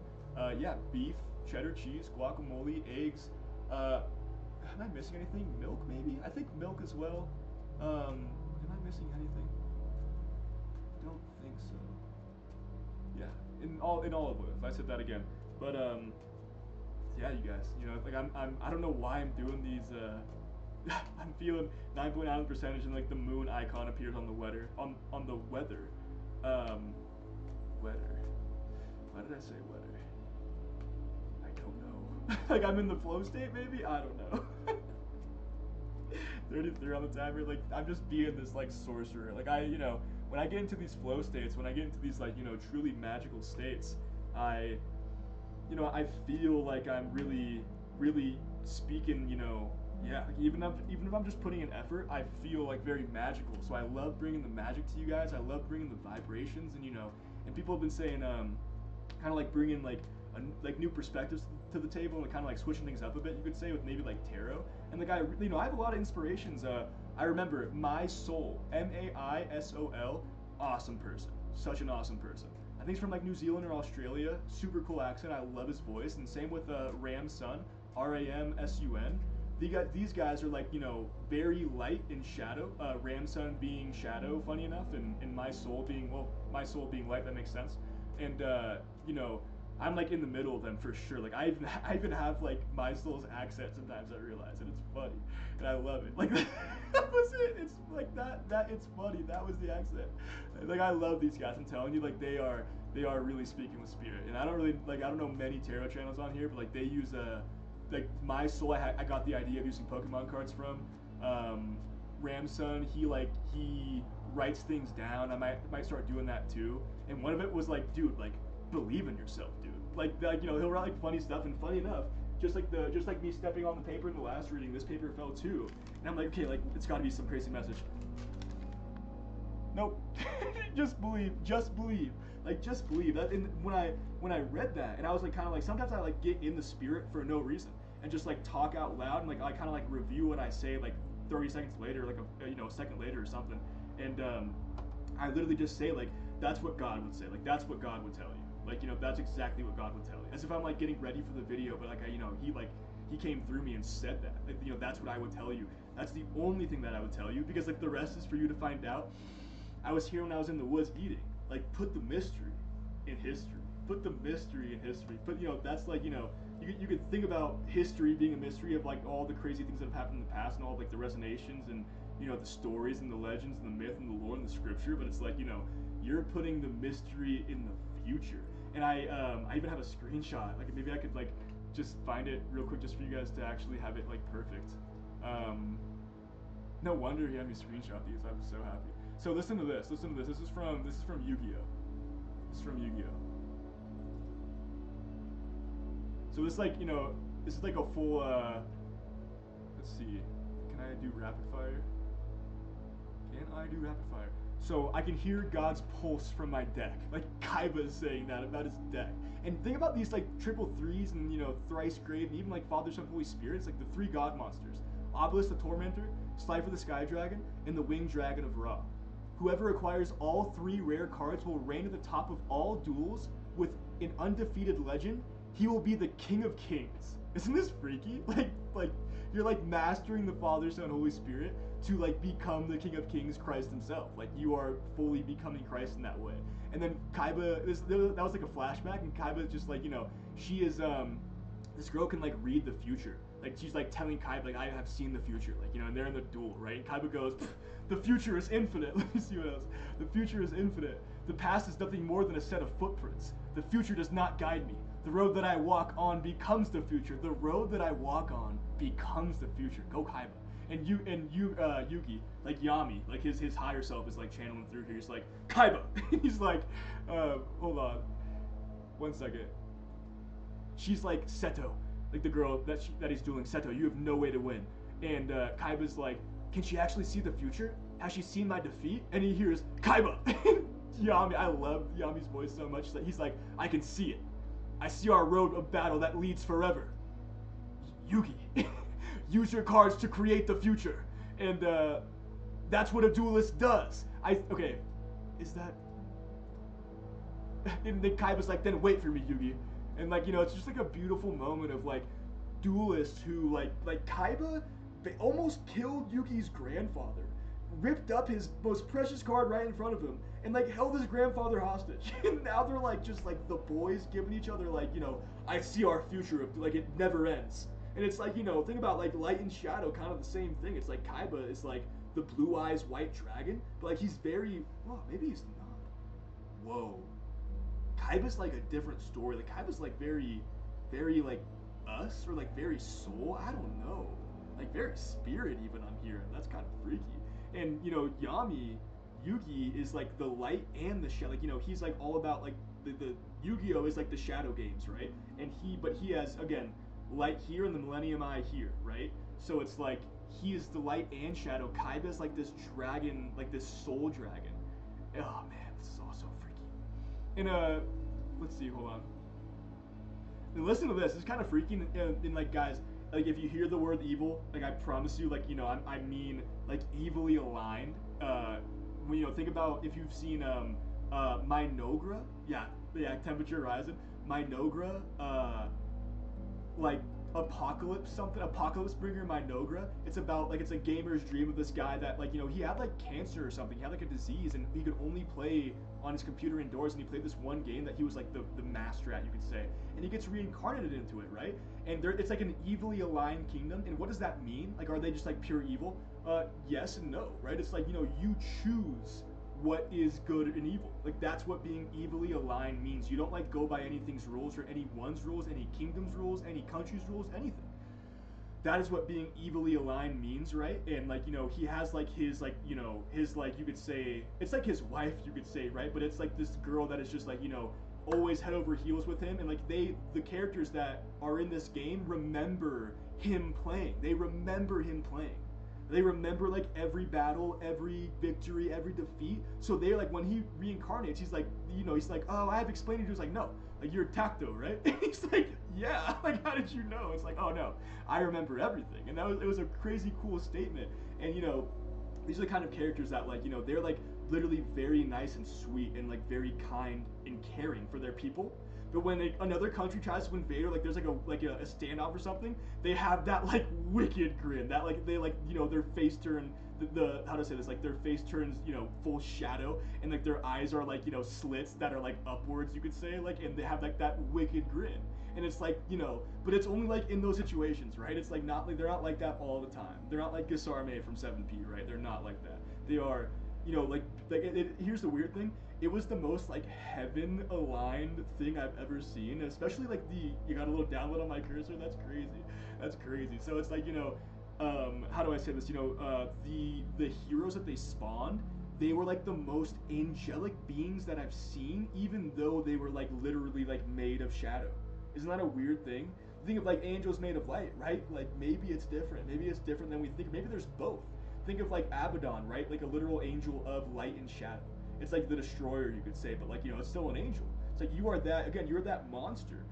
Yeah, beef, cheddar cheese, guacamole, eggs. Am I missing anything? Milk maybe? I think milk as well. Am I missing anything? Don't think so. Yeah, in olive oil. If I said that again, but yeah, you guys, you know, like I don't know why I'm doing these. I'm feeling 9.9 percentage, and like the moon icon appears on the weather. On the weather. Weather. Why did I say weather? I don't know. Like I'm in the flow state, maybe? I don't know. 33 on the timer. Like I'm just being this like sorcerer. Like you know, when I get into these flow states, when I get into these like, you know, truly magical states, you know, I feel like I'm really, really speaking, you know, yeah, like even if I'm just putting in effort, I feel like very magical. So I love bringing the magic to you guys. I love bringing the vibrations, and you know, and people have been saying, kind of like bringing like like new perspectives to the table, and kind of like switching things up a bit, you could say, with maybe like tarot. And like you know, I have a lot of inspirations. I remember My Soul, Maisol, awesome person, such an awesome person. I think he's from like New Zealand or Australia. Super cool accent. I love his voice. And same with Ram Sun, Ramsun. These guys are like, you know, very light in shadow. Ram Sun being shadow, funny enough, and My Soul being, well, My Soul being light. That makes sense. And you know, I'm like in the middle of them for sure. Like I even have like my soul's accent sometimes. I realize, and it's funny, and I love it. Like that was it. It's like that it's funny. That was the accent. Like I love these guys. I'm telling you, like they are really speaking with spirit. And I don't really like, I don't know many tarot channels on here, but like they use like my soul. I got the idea of using Pokemon cards from. Ramson, he writes things down. I might start doing that too. And one of it was like, dude, like believe in yourself, dude. Like you know, he'll write like funny stuff, and funny enough, just like me stepping on the paper in the last reading, this paper fell too. And I'm like, okay, like it's got to be some crazy message. Nope. Just believe. Just believe. Like just believe. That. And when I read that, and I was like, kind of like, sometimes I like get in the spirit for no reason and just like talk out loud, and like I kind of like review what I say like 30 seconds later, like a second later or something. And I literally just say like, that's what God would say. Like that's what God would tell you. Like, you know, that's exactly what God would tell you. As if I'm like getting ready for the video, but like he came through me and said that. Like, you know, that's what I would tell you. That's the only thing that I would tell you, because like the rest is for you to find out. I was here when I was in the woods eating. Like, put the mystery in history. Put the mystery in history. Put, you know, that's like, you know, you could think about history being a mystery of like all the crazy things that have happened in the past and all of, like the resonations and, you know, the stories and the legends and the myth and the lore and the scripture. But it's like, you know, you're putting the mystery in the future. And I even have a screenshot. Like maybe I could like just find it real quick just for you guys to actually have it like perfect. No wonder he had me screenshot these. I'm so happy. So listen to this. Listen to this. This is from Yu-Gi-Oh. This is from Yu-Gi-Oh. So this like, you know, this is like a full let's see. Can I do rapid fire? Can I do rapid fire? So I can hear God's pulse from my deck. Like Kaiba is saying that about his deck. And think about these like triple threes and, you know, thrice grave and even like Father, Son, Holy Spirit. It's like the three god monsters. Obelisk the Tormentor, Slifer the Sky Dragon, and the Winged Dragon of Ra. Whoever acquires all three rare cards will reign at the top of all duels with an undefeated legend. He will be the King of Kings. Isn't this freaky? Like you're like mastering the Father, Son, Holy Spirit to like become the King of Kings, Christ himself. Like you are fully becoming Christ in that way. And then Kaiba, that was like a flashback, and Kaiba just like, you know, she is this girl can like read the future. Like she's like telling Kaiba, like, I have seen the future, like, you know, and they're in the duel, right? And Kaiba goes, the future is infinite. Let me see what else. The future is infinite. The past is nothing more than a set of footprints. The future does not guide me. The road that I walk on becomes the future. The road that I walk on becomes the future. Go Kaiba. And Yugi, like Yami, like his higher self is like channeling through here. He's like, Kaiba. He's like, hold on, 1 second. She's like, Seto, like the girl that he's dueling. Seto, you have no way to win. And Kaiba's like, can she actually see the future? Has she seen my defeat? And he hears, Kaiba. Yami, I love Yami's voice so much that he's like, I can see it. I see our road of battle that leads forever. Yugi, use your cards to create the future. And that's what a duelist does. Okay, is that... And then Kaiba's like, then wait for me, Yugi. And like, you know, it's just like a beautiful moment of like duelists who like Kaiba, they almost killed Yugi's grandfather, ripped up his most precious card right in front of him, and like held his grandfather hostage. And now they're like just like the boys giving each other like, you know, I see our future, like it never ends. And it's like, you know, think about like light and shadow, kind of the same thing. It's like Kaiba is like the blue eyes white dragon, but like he's very, well, maybe he's not. Whoa. Kaiba's like a different story. Like Kaiba's like very, very like us, or like very soul. I don't know. Like very spirit even I'm hearing. That's kind of freaky. And you know, Yugi is like the light and the shadow. Like, you know, he's like all about like the Yu-Gi-Oh is like the shadow games, right? And he has again light here and the Millennium Eye here, right? So it's like he is the light and shadow. Kaiba's like this dragon, like this soul dragon. Oh man, this is all so freaky. And let's see, hold on. And listen to this. It's kind of freaky. And like, guys, like if you hear the word evil, like I promise you, like, you know, I mean like evilly aligned. When, you know, think about if you've seen Minogra, yeah, Temperature Horizon. Minogra, like Apocalypse Bringer Minogra. It's about like it's a gamer's dream of this guy that like he had like cancer or something. He had like a disease and he could only play on his computer indoors. And he played this one game that he was like the master at, you could say. And he gets reincarnated into it, right? And it's like an evilly aligned kingdom. And what does that mean? Like, are they just like pure evil? Yes and no, right? It's like you choose what is good and evil. Like that's what being evilly aligned means. You don't like go by anything's rules or anyone's rules, any kingdom's rules, any country's rules, anything. That is what being evilly aligned means, right? And like he has like his like his like you could say it's like his wife, you could say, right? But it's like this girl that is just like always head over heels with him, and like the characters that are in this game remember him playing. They remember him playing. They remember like every battle, every victory, every defeat. So they're like, when he reincarnates, he's like, he's like, oh, I have explained it to you. He's like, no, like you're Tacto, right? And he's like, yeah, like how did you know? It's like, oh no, I remember everything. And it was a crazy cool statement. And these are the kind of characters that like, they're like literally very nice and sweet and like very kind and caring for their people. But when another country tries to invade or like there's like a standoff or something, they have that like wicked grin. That like they like their face turn the how to say this, like their face turns full shadow, and like their eyes are like slits that are like upwards, you could say, like, and they have like that wicked grin. And it's like but it's only like in those situations, right? It's like not like they're not like that all the time. They're not like Gisarme from 7P, right? They're not like that. They are here's the weird thing. It was the most like heaven aligned thing I've ever seen, especially like you got a little download on my cursor. That's crazy. So it's like how do I say this? The heroes that they spawned, they were like the most angelic beings that I've seen, even though they were like literally like made of shadow. Isn't that a weird thing? Think of like angels made of light, right? Like maybe it's different. Maybe it's different than we think. Maybe there's both. Think of like Abaddon, right? Like a literal angel of light and shadow. It's like the destroyer, you could say, but like it's still an angel. It's like you are that, again, you're that monster.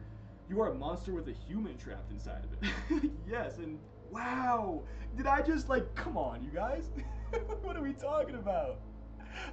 You are a monster with a human trapped inside of it. Yes, and wow, did I just like, come on, you guys? What are we talking about?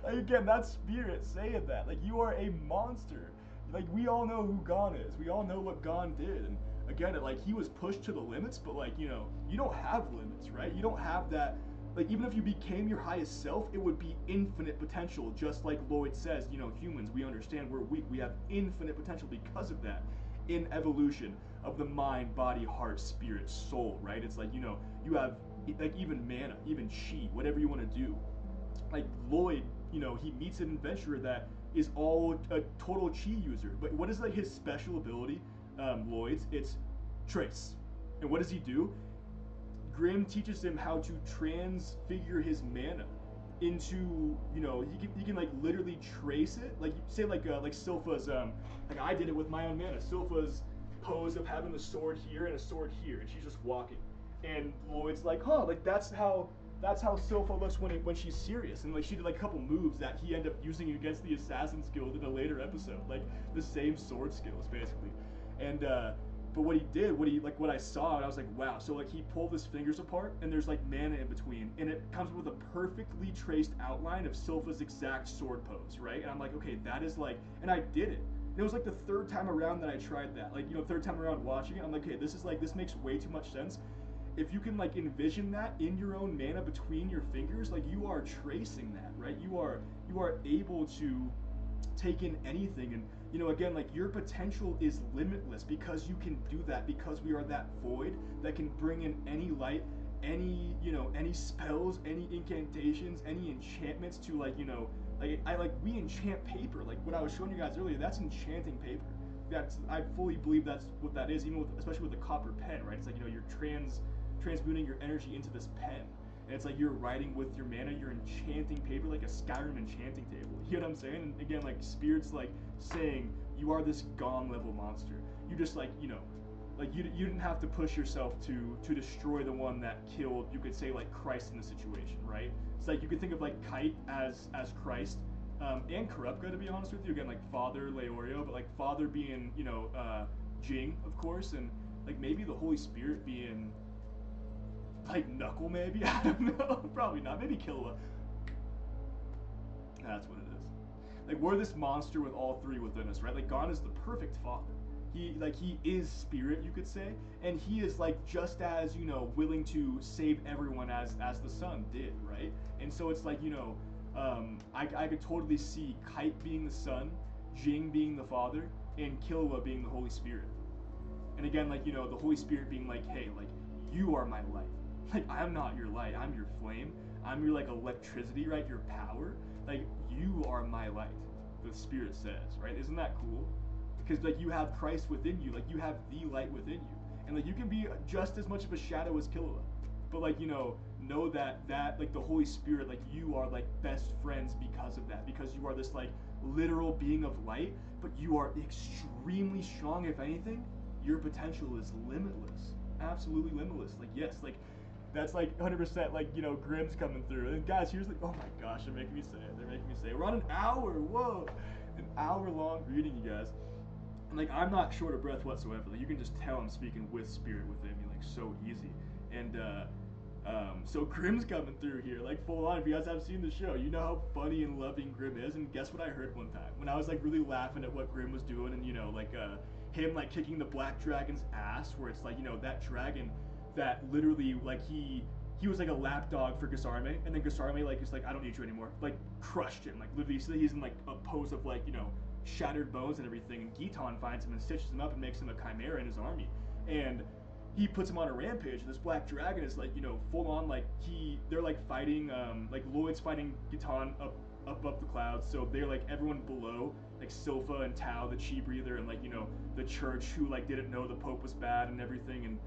Like again, that's spirit saying that. Like you are a monster. Like we all know who Gon is. We all know what Gon did. And again, he was pushed to the limits, but like you don't have limits, right? You don't have that. Like, even if you became your highest self, it would be infinite potential, just like Lloyd says, humans, we understand we're weak. We have infinite potential because of that. In evolution of the mind, body, heart, spirit, soul, right? It's like, you have, like, even mana, even chi, whatever you want to do. Like, Lloyd, he meets an adventurer that is all a total chi user. But what is, like, his special ability, Lloyd's? It's trace. And what does he do? Grim teaches him how to transfigure his mana into, he can like literally trace it. Like say like Silpha's, like I did it with my own mana. Silpha's pose of having a sword here and a sword here, and she's just walking. And Lloyd's like, huh, like that's how Silpha looks when she's serious. And like she did like a couple moves that he ended up using against the Assassin's Guild in a later episode, like the same sword skills basically. And but what he did, what I saw, and I was like, wow. So like he pulled his fingers apart, and there's like mana in between, and it comes with a perfectly traced outline of Silpha's exact sword pose, right? And I'm like, okay, that is like, and I did it. And it was like the third time around that I tried that, like third time around watching it. I'm like, okay, this makes way too much sense. If you can like envision that in your own mana between your fingers, like you are tracing that, right? You are able to take in anything. And again, like your potential is limitless because you can do that, because we are that void that can bring in any light, any any spells, any incantations, any enchantments to like we enchant paper. Like what I was showing you guys earlier, that's enchanting paper. I fully believe that's what that is, even especially with the copper pen, right? It's like you're transmuting your energy into this pen. And it's like you're writing with your mana, you're enchanting paper like a Skyrim enchanting table. You know what I'm saying? And again, like Spirit's like saying you are this Gong level monster. You just like like you didn't have to push yourself to destroy the one that killed, you could say, like Christ in the situation, right? It's like you could think of like Kite as Christ, and Kurupka, to be honest with you. Again, like Father Leorio, but like Father being Jing, of course, and like maybe the Holy Spirit being like Knuckle, maybe? I don't know. Probably not. Maybe Killua. That's what it is. Like, we're this monster with all three within us, right? Like, Gon is the perfect father. he is spirit, you could say, and he is like just as willing to save everyone as the son did, right? And so it's like I could totally see Kite being the son, Jing being the father, and Killua being the Holy Spirit. And again, like the Holy Spirit being like, hey, like you are my light. Like I'm not your light, I'm your flame. I'm your like electricity, right? Your power. Like you are my light. The Spirit says, right? Isn't that cool? Because like you have Christ within you, like you have the light within you, and like you can be just as much of a shadow as Killua, but like know that like the Holy Spirit, like you are like best friends because of that, because you are this like literal being of light, but you are extremely strong. If anything, your potential is limitless, absolutely limitless. Like yes, like that's like 100% like Grimm's coming through. And guys, here's like, oh my gosh, they're making me say it. They're making me say it. We're on an hour. Whoa, an hour long reading, you guys. And like I'm not short of breath whatsoever. Like you can just tell I'm speaking with spirit within me, like so easy. And so Grimm's coming through here, like full on. If you guys have seen the show, you know how funny and loving Grimm is. And guess what I heard one time when I was like really laughing at what Grimm was doing, and like him like kicking the black dragon's ass, where it's like that dragon that literally like he was like a lapdog for Gasarme, and then Gasarme like is like, I don't need you anymore, like crushed him, like literally so he's in like a pose of like shattered bones and everything, and Giton finds him and stitches him up and makes him a chimera in his army, and he puts him on a rampage, and this black dragon is like full on like they're like fighting like Lloyd's fighting Giton up above the clouds, so they're like everyone below, like Silpha and Tau the chi breather, and like the church who like didn't know the Pope was bad and everything,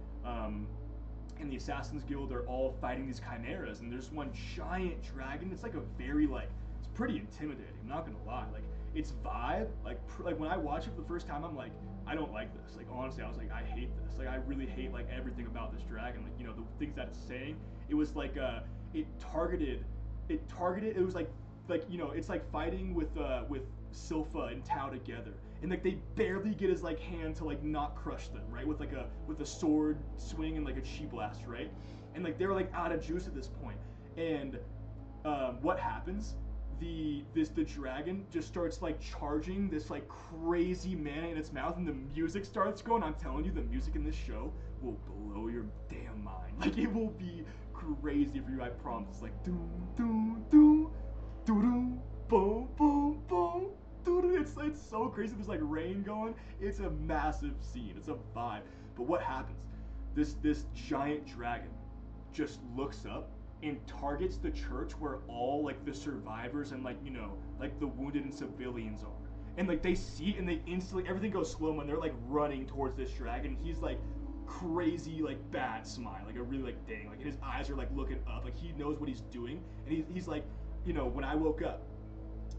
and the Assassin's Guild are all fighting these chimeras, and there's one giant dragon. It's like a very like, it's pretty intimidating, I'm not gonna lie. Like its vibe, like when I watched it for the first time, I'm like, I don't like this. Like honestly, I was like, I hate this. Like I really hate like everything about this dragon. Like the things that it's saying. It was like it targeted. It was like it's like fighting with Silpha and Tau together, and like they barely get his like hand to like not crush them, right? With a sword swing and like a chi blast, right? And like they're like out of juice at this point. And what happens? The dragon just starts like charging this like crazy mana in its mouth, and the music starts going. I'm telling you, the music in this show will blow your damn mind. Like it will be crazy for you, I promise. It's like doom doom doom doom doom boom boom boom. Dude, it's so crazy. There's like rain going. It's a massive scene. It's a vibe. But what happens? This giant dragon just looks up and targets the church where all like the survivors and like like the wounded and civilians are. And like they see it and they instantly, everything goes slow-mo, and they're like running towards this dragon. He's like crazy like bad smile, like a really like dang, like his eyes are like looking up, like he knows what he's doing. And he's like, when I woke up,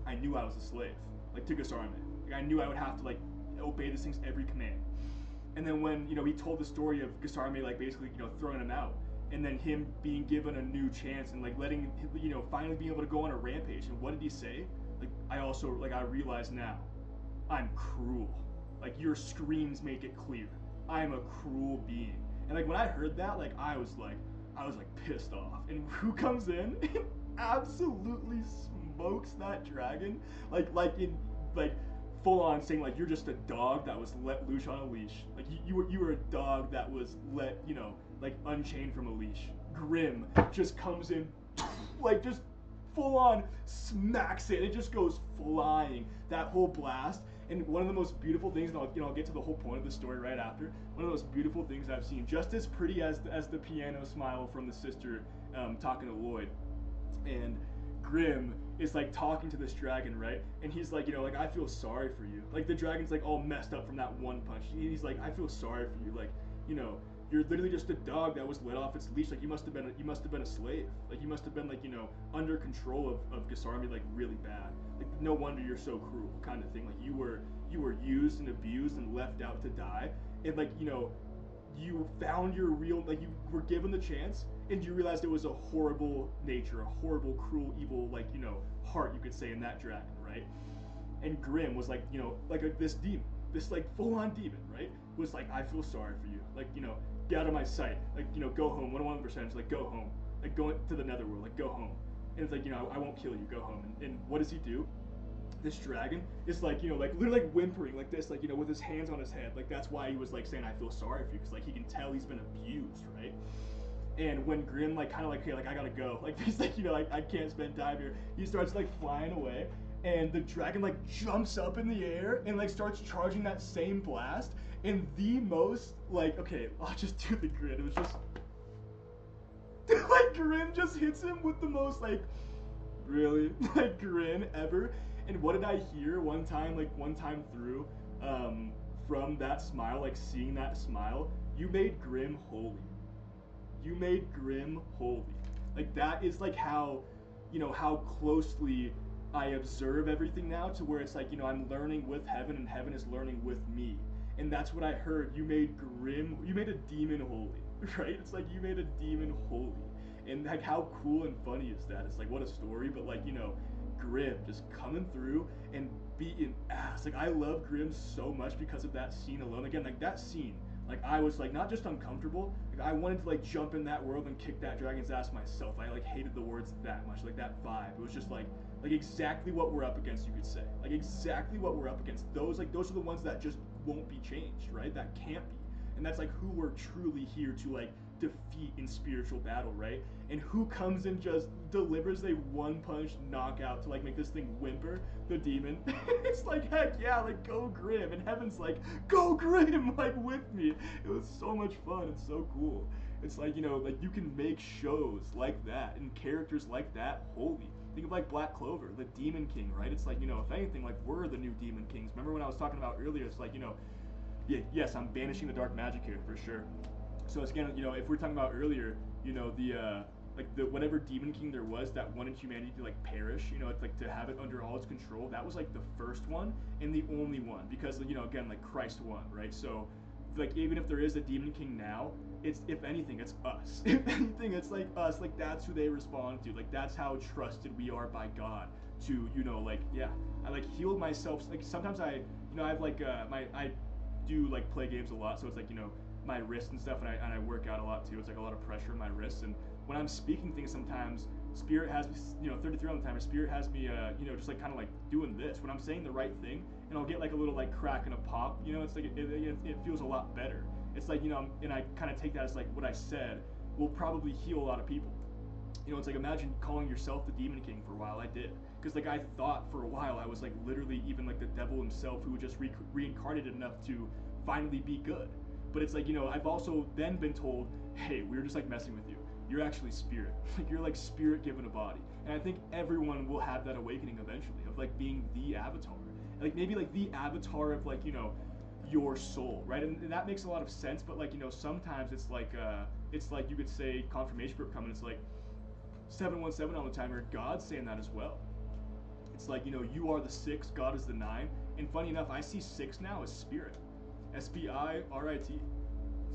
I knew I was a slave, like to Gasarme. Like I knew I would have to like obey this thing's every command. And then when he told the story of Gasarme like basically throwing him out, and then him being given a new chance and like letting finally being able to go on a rampage. And what did he say? Like I realize now, I'm cruel. Like your screams make it clear. I am a cruel being. And like when I heard that, like I was like pissed off. And who comes in and absolutely smokes that dragon? Like full on saying like, you're just a dog that was let loose on a leash. Like you were a dog that was let like unchained from a leash. Grimm just comes in, like just full on smacks it. It just goes flying, that whole blast. And one of the most beautiful things, and I'll get to the whole point of the story right after. One of the most beautiful things I've seen, just as pretty as the piano smile from the sister talking to Lloyd, and Grimm is like talking to this dragon, right? And he's like, like I feel sorry for you. Like the dragon's like all messed up from that one punch. He's like, I feel sorry for you. Like you're literally just a dog that was let off its leash. Like you must have been a slave. Like you must have been like under control of Gasarme, like really bad. Like no wonder you're so cruel, kind of thing. Like you were used and abused and left out to die. And like you found your real, like you were given the chance, and you realized it was a horrible nature, a horrible, cruel, evil, like heart, you could say, in that dragon, right? And Grimm was like this demon, this like full-on demon, right? Was like, I feel sorry for you, like get out of my sight, like go home. 101% is like, go home, like go to the netherworld, like go home. And it's like I won't kill you, go home. And what does he do? this dragon is like, like literally like whimpering like this, like, with his hands on his head. Like that's why he was like saying, I feel sorry for you, because like he can tell he's been abused, right? And when Grim like kind of like, hey, like I gotta go, like he's like, like I can't spend time here, he starts like flying away, and the dragon like jumps up in the air and like starts charging that same blast. And the most like, okay, I'll just do the grin. It was just like Grim just hits him with the most like really like grin ever. And what did I hear one time, like one time through, from that smile, like seeing that smile, you made Grim holy. You made Grim holy. Like that is like how, how closely I observe everything now, to where it's like, I'm learning with heaven and heaven is learning with me. And that's what I heard. You made a demon holy, right? It's like you made a demon holy. And like how cool and funny is that? It's like, what a story, but like, Grim just coming through and beating ass. Like I love Grim so much because of that scene alone. Again, like that scene, like I was like not just uncomfortable, like I wanted to like jump in that world and kick that dragon's ass myself. I like hated the words that much, like that vibe. It was just like exactly what we're up against, you could say. Like exactly what we're up against. Those are the ones that just won't be changed, right? That can't be. And that's like who we're truly here to like defeat in spiritual battle, right? And who comes and just delivers a one punch knockout to like make this thing whimper? The demon. It's like, heck yeah, like go Grim. And heaven's like, go Grim, like with me. It was so much fun. It's so cool. It's like, like you can make shows like that and characters like that holy. Think of like Black Clover, the Demon King, right? It's like, if anything, like we're the new Demon Kings. Remember when I was talking about earlier, it's like, yeah, yes, I'm banishing the dark magic here for sure. So it's again, if we're talking about earlier, the whatever demon king there was that wanted humanity to like perish, it's like to have it under all its control. That was like the first one and the only one, because again, like Christ won, right? So like even if there is a demon king now, it's, if anything, it's us. If anything, it's like us. Like that's who they respond to. Like that's how trusted we are by God to, like, yeah, I like healed myself. Like sometimes I have like I do like play games a lot, so it's like my wrist and stuff, and I work out a lot too. It's like a lot of pressure on my wrists, and when I'm speaking things, sometimes Spirit has me, 33 on the timer. Spirit has me, just like kind of like doing this when I'm saying the right thing, and I'll get like a little like crack and a pop. It's like it feels a lot better. It's like and I kind of take that as like what I said will probably heal a lot of people. It's like imagine calling yourself the Demon King for a while. I did, because like I thought for a while I was like literally even like the devil himself, who just reincarnated enough to finally be good. But it's like, I've also then been told, hey, we were just like messing with you. You're actually spirit. Like you're like spirit given a body. And I think everyone will have that awakening eventually of like being the avatar. Like maybe like the avatar of like, your soul, right? And that makes a lot of sense, but like, sometimes it's like you could say confirmation group coming, it's like 717 on the timer, God's saying that as well. It's like, you are the 6, God is the 9. And funny enough, I see 6 now as spirit. S-P-I-R-I-T.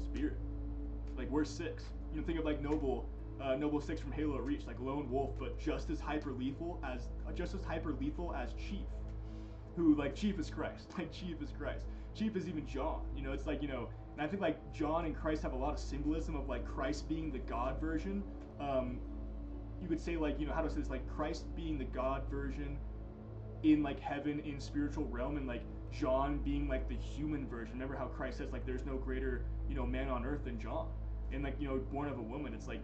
Spirit. Like we're 6. Think of like Noble 6 from Halo Reach, like lone wolf, but just as hyper lethal as Chief. Who like Chief is Christ. Like Chief is Christ. Chief is even John. It's like, and I think like John and Christ have a lot of symbolism of like Christ being the God version. You could say like, how to say this, like Christ being the God version in like heaven, in spiritual realm, and like John being like the human version. Remember how Christ says like there's no greater, man on earth than John, and like, born of a woman. It's like,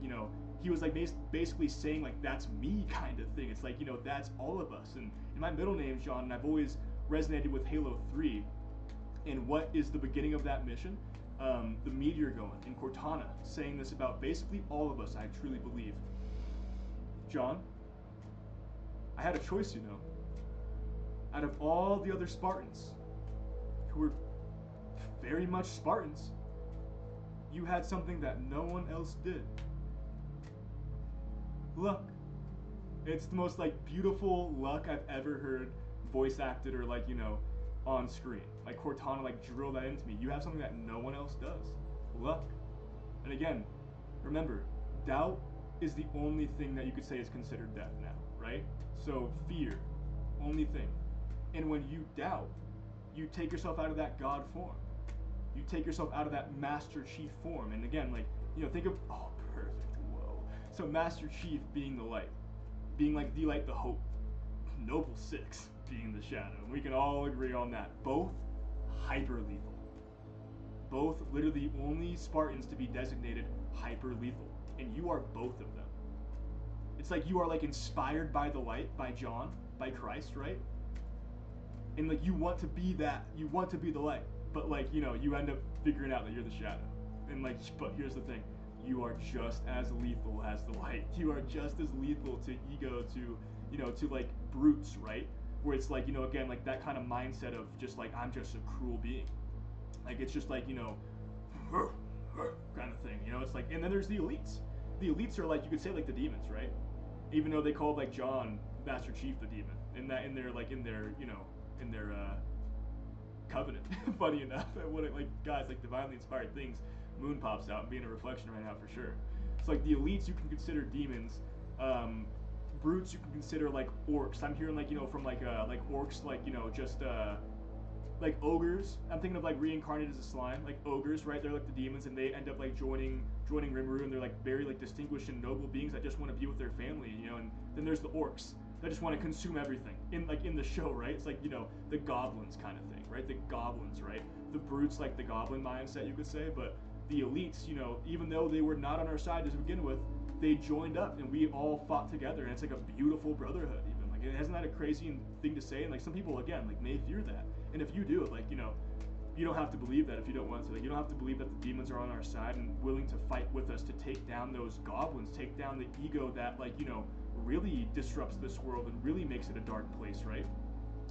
he was like basically saying like that's me kind of thing. It's like, that's all of us. And my middle name's John, and I've always resonated with Halo 3. And what is the beginning of that mission? The meteor going in Cortana, saying this about basically all of us, I truly believe. John, I had a choice, out of all the other Spartans, who were very much Spartans, you had something that no one else did. Luck. It's the most like beautiful luck I've ever heard voice acted or like, on screen. Like Cortana like drilled that into me. You have something that no one else does. Luck. And again, remember, doubt is the only thing that you could say is considered death now, right? So fear, only thing. And when you doubt, you take yourself out of that God form. You take yourself out of that Master Chief form. And again, like, think of, oh, perfect, whoa. So Master Chief being the light, being like the light, the hope, Noble 6 being the shadow. And we can all agree on that. Both hyper lethal. Both literally the only Spartans to be designated hyper lethal. And you are both of them. It's like you are like inspired by the light, by John, by Christ, right? And like you want to be that, you want to be the light. But like, you know, you end up figuring out that you're the shadow. And like, but here's the thing. You are just as lethal as the light. You are just as lethal to ego, to, you know, to like brutes, right? Where it's like, you know, again, like that kind of mindset of just like, I'm just a cruel being. Like, it's just like, you know, kind of thing, you know? It's like, and then there's the elites. The elites are like, you could say like the demons, right? Even though they called like John, Master Chief, the demon. And that in their, like, in their, you know, in their covenant, funny enough, what it, like, guys, like divinely inspired things, Moon pops out and being a reflection right now for sure. It's like the elites you can consider demons, brutes you can consider like orcs. I'm hearing like, you know, from like orcs, like, you know, just like ogres. I'm thinking of like reincarnated as a slime, like ogres, right? They're like the demons, and they end up like joining Rimuru, and they're like very like distinguished and noble beings that just want to be with their family, you know. And then there's the orcs that just want to consume everything in like in the show, right? It's like, you know, the goblins kind of thing, right? The goblins, right? The brutes, like the goblin mindset, you could say. But the elites, you know, even though they were not on our side to begin with, they joined up and we all fought together, and it's like a beautiful brotherhood. Even like, isn't that a crazy thing to say? And like some people again like may fear that, and if you do, like, you know, you don't have to believe that if you don't want to. Like, you don't have to believe that the demons are on our side and willing to fight with us to take down those goblins, take down the ego that, like, you know, really disrupts this world and really makes it a dark place, right?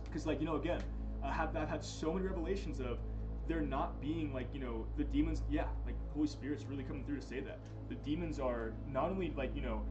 Because, like, you know, again, I've had so many revelations of there not being, like, you know, the demons, yeah, like, Holy Spirit's really coming through to say that. The demons are not only, like, you know,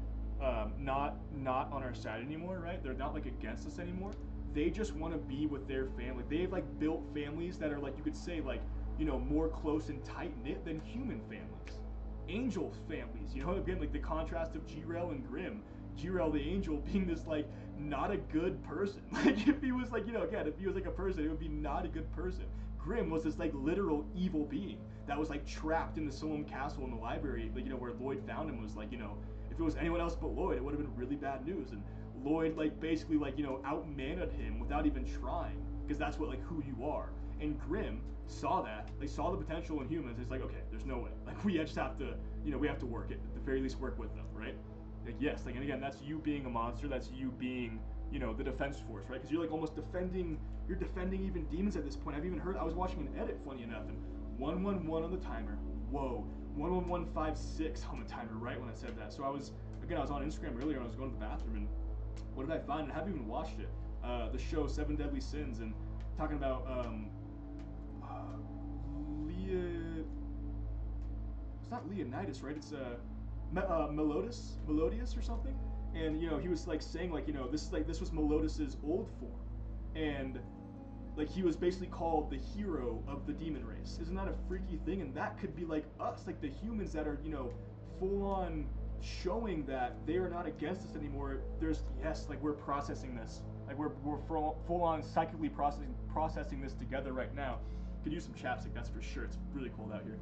not on our side anymore, right? They're not, like, against us anymore. They just want to be with their family. They've like built families that are like, you could say, like, you know, more close and tight knit than human families, angel families. You know, again, like the contrast of Jirel and Grimm. Jirel, the angel, being this like not a good person. Like if he was like, you know, again, if he was like a person, it would be not a good person. Grimm was this like literal evil being that was like trapped in the Solemn Castle in the library, like, you know, where Lloyd found him. Was like, you know, if it was anyone else but Lloyd, it would have been really bad news. And Lloyd, like, basically, like, you know, outmannered him without even trying, because that's what, like, who you are. And Grimm saw that, like, saw the potential in humans. It's like, okay, there's no way. Like, we just have to, you know, we have to work it, at the very least work with them, right? Like, yes, like, and again, that's you being a monster, that's you being, you know, the defense force, right? Because you're, like, almost defending, you're defending even demons at this point. I've even heard, I was watching an edit, funny enough, and 111 on the timer, whoa, 11156 on the timer, right when I said that. So I was on Instagram earlier, and I was going to the bathroom, and what did I find? And I haven't even watched it. The show Seven Deadly Sins, and talking about it's not Leonidas, right? It's Melodius or something. And, you know, he was like saying, like, you know, this was Melodis's old form, and like he was basically called the hero of the demon race. Isn't that a freaky thing? And that could be like us, like the humans that are, you know, full on showing that they are not against us anymore. There's, yes, like we're processing this, like we're full on psychically processing this together right now. Could use some chapstick, that's for sure. It's really cold out here,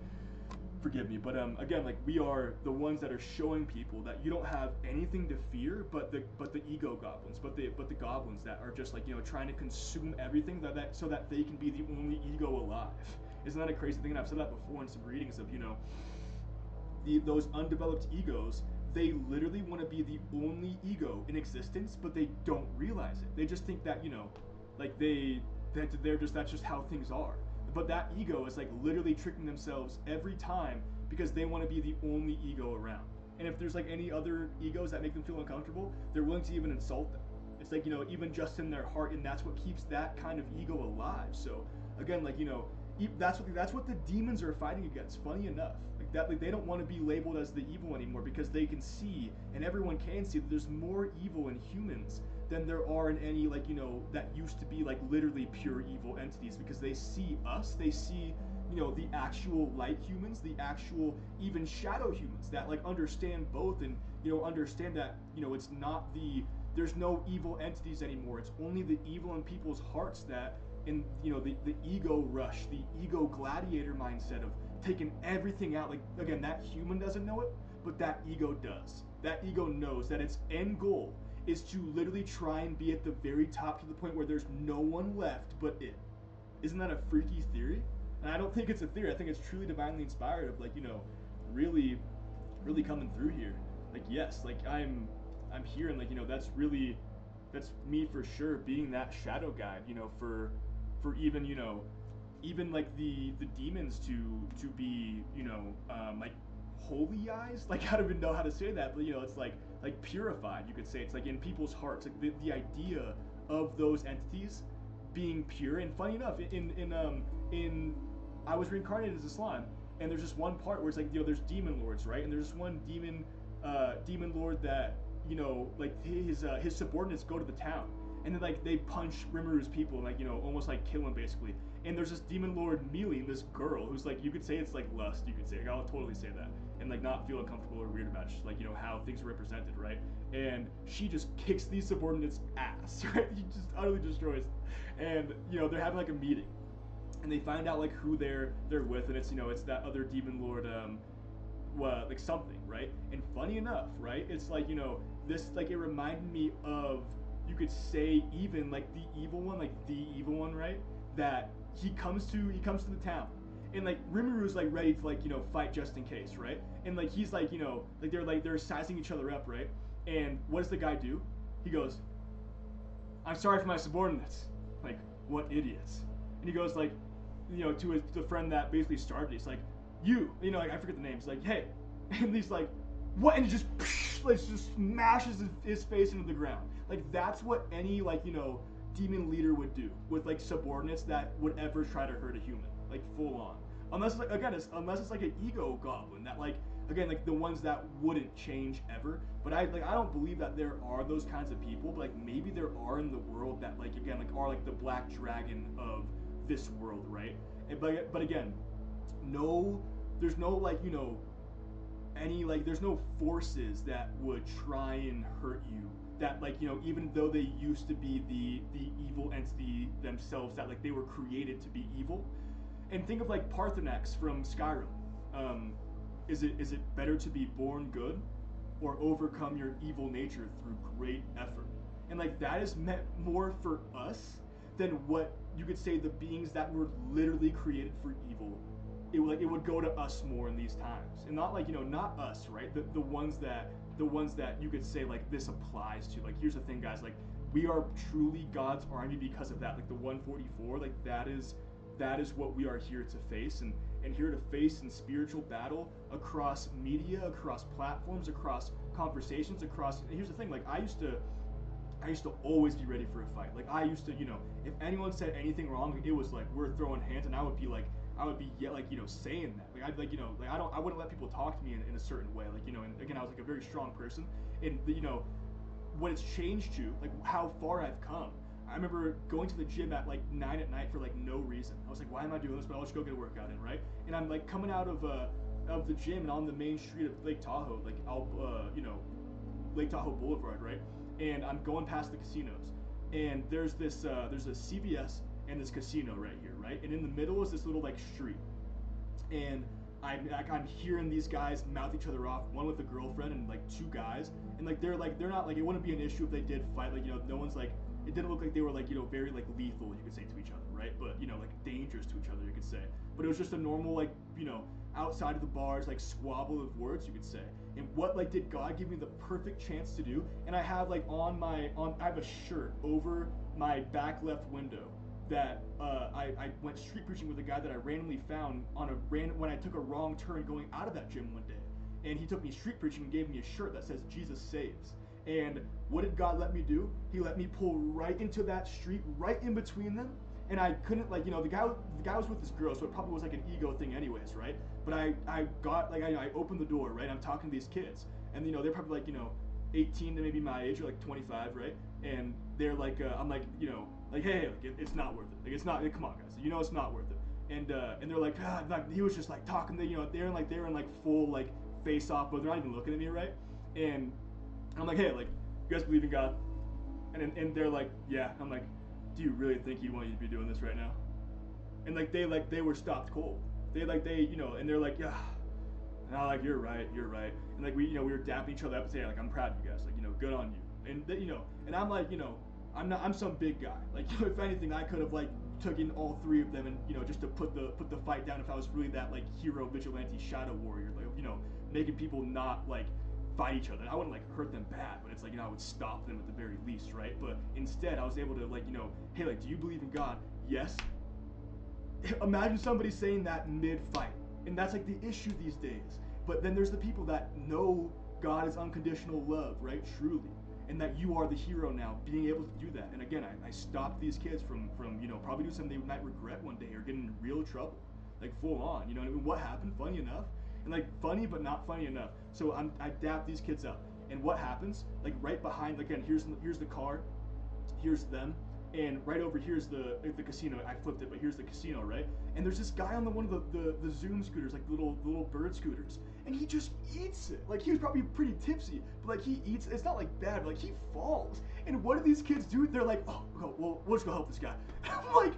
forgive me. But again, like we are the ones that are showing people that you don't have anything to fear but the ego goblins, but the goblins that are just like, you know, trying to consume everything that so that they can be the only ego alive. Isn't that a crazy thing? And I've said that before in some readings of, you know, those undeveloped egos, they literally want to be the only ego in existence, but they don't realize it. They just think that, you know, like that's just how things are. But that ego is like literally tricking themselves every time because they want to be the only ego around. And if there's like any other egos that make them feel uncomfortable, they're willing to even insult them. It's like, you know, even just in their heart, and that's what keeps that kind of ego alive. So again, like, you know, that's what the demons are fighting against. Funny enough, like that, like they don't want to be labeled as the evil anymore because they can see, and everyone can see, that there's more evil in humans than there are in any, like, you know, that used to be like literally pure evil entities, because they see us, they see, you know, the actual light humans, the actual even shadow humans that like understand both, and, you know, understand that, you know, it's not there's no evil entities anymore. It's only the evil in people's hearts that, in, you know, the ego rush, the ego gladiator mindset of taking everything out. Like, again, that human doesn't know it, but that ego does. That ego knows that its end goal is to literally try and be at the very top to the point where there's no one left but it. Isn't that a freaky theory? And I don't think it's a theory. I think it's truly divinely inspired of like, really, really coming through here. Like, yes, like I'm here, and like, that's really, that's me for sure being that shadow guide, for even, even like the demons to be, like holy eyes. Like, I don't even know how to say that, but it's like purified, you could say. It's like in people's hearts, like the idea of those entities being pure. And funny enough, in I was reincarnated as a slime, and there's just one part where it's like, there's demon lords, right? And there's just one demon lord that, like his subordinates go to the town, and then like they punch Rimru's people and like, almost like kill him basically. And there's this demon lord Mealy, this girl who's like, you could say it's like lust, you could say, like, I'll totally say that, and like not feel uncomfortable or weird about just like, how things are represented, right? And she just kicks these subordinates ass, right? She just utterly destroys them. And they're having like a meeting, and they find out like who they're with, and it's that other demon lord, like something, right? And funny enough, right, it's like, this, like, it reminded me of, you could say, even like the evil one, right? That he comes to the town, and like Rimru's like ready to like, fight just in case, right? And like he's like, like they're sizing each other up, right? And what does the guy do? He goes, "I'm sorry for my subordinates." Like, what idiots. And he goes like, to the friend that basically started, he's like, like, I forget the name, he's like, "Hey," and he's like, "What?" And he just smashes his face into the ground. Like, that's what any, like, demon leader would do with like subordinates that would ever try to hurt a human, like full on. Unless it's like, again, unless it's like an ego goblin that, like, again, like the ones that wouldn't change ever. But I don't believe that there are those kinds of people, but like maybe there are in the world that, like, again, like are like the black dragon of this world, right? But again, there's no like, any, like, there's no forces that would try and hurt you, that, like, even though they used to be the evil entity themselves, that like they were created to be evil. And think of like Parthenax from Skyrim. Is it better to be born good or overcome your evil nature through great effort? And like that is meant more for us than what you could say the beings that were literally created for evil. It would go to us more in these times, and not like, not us, right? The ones that you could say like this applies to. Like, here's the thing, guys, like, we are truly God's army because of that. Like the 144, like that is what we are here to face, and here to face in spiritual battle across media, across platforms, across conversations, across. And here's the thing, like I used to always be ready for a fight. Like I used to, if anyone said anything wrong, it was like we're throwing hands, and I would be saying that. Like I'd like, like I wouldn't let people talk to me in a certain way. Like, and again, I was like a very strong person, and what it's changed to, like how far I've come. I remember going to the gym at like 9 at night for like no reason. I was like, why am I doing this? But I'll just go get a workout in, right? And I'm like coming out of the gym and on the main street of Lake Tahoe, like Lake Tahoe Boulevard, right? And I'm going past the casinos, and there's a CVS and this casino right here, right? And in the middle is this little like street, and I'm hearing these guys mouth each other off, one with a girlfriend and like two guys, and like they're not like, it wouldn't be an issue if they did fight, like, no one's like, it didn't look like they were like, very like lethal, you could say, to each other, right? But like dangerous to each other, you could say. But it was just a normal, like, outside of the bars, like squabble of words, you could say. And what, like, did God give me the perfect chance to do? And I have like I have a shirt over my back left window that I went street preaching with a guy that I randomly found when I took a wrong turn going out of that gym one day. And he took me street preaching and gave me a shirt that says Jesus saves. And what did God let me do? He let me pull right into that street, right in between them. And I couldn't, like, the guy was with this girl, so it probably was like an ego thing anyways, right? But I got, like, I opened the door, right? I'm talking to these kids, and they're probably like, 18 to maybe my age, or like 25, right? And they're like, I'm like, like, hey, like, it's not worth it. Like, it's not, like, come on, guys, it's not worth it. And they're like, like, he was just like talking, they're in like full like face off, but they're not even looking at me, right? And I'm like, hey, like, you guys believe in God? And they're like, yeah. I'm like, do you really think He wanted you to be doing this right now? And like they were stopped cold. And they're like, yeah. And I'm like, you're right. And like we were dapping each other up and saying, like, I'm proud of you guys. Like, good on you. And you know, and I'm like, you know, I'm some big guy. Like, you know, if anything, I could have like taken all three of them and, you know, just to put the fight down if I was really that like hero vigilante shadow warrior, like, you know, making people not like fight each other. I wouldn't like hurt them bad, but it's like, you know, I would stop them at the very least, right? But instead, I was able to like, you know, hey, like, do you believe in God? Yes. Imagine somebody saying that mid-fight, and that's like the issue these days. But then there's the people that know God is unconditional love, right? Truly, and that you are the hero now, being able to do that. And again, I stopped these kids from you know, probably doing something they might regret one day or get in real trouble, like full on. You know what I mean? What happened? Funny enough, and like funny but not funny enough. So I dap these kids up, and what happens? Like right behind, again, here's the car, here's them, and right over here's the casino. I flipped it, but here's the casino, right? And there's this guy on one of the Zoom scooters, like the little bird scooters, and he just eats it. Like, he was probably pretty tipsy, but like he eats. It's not like bad, but like he falls. And what do these kids do? They're like, oh, well, we'll just go help this guy. I'm like,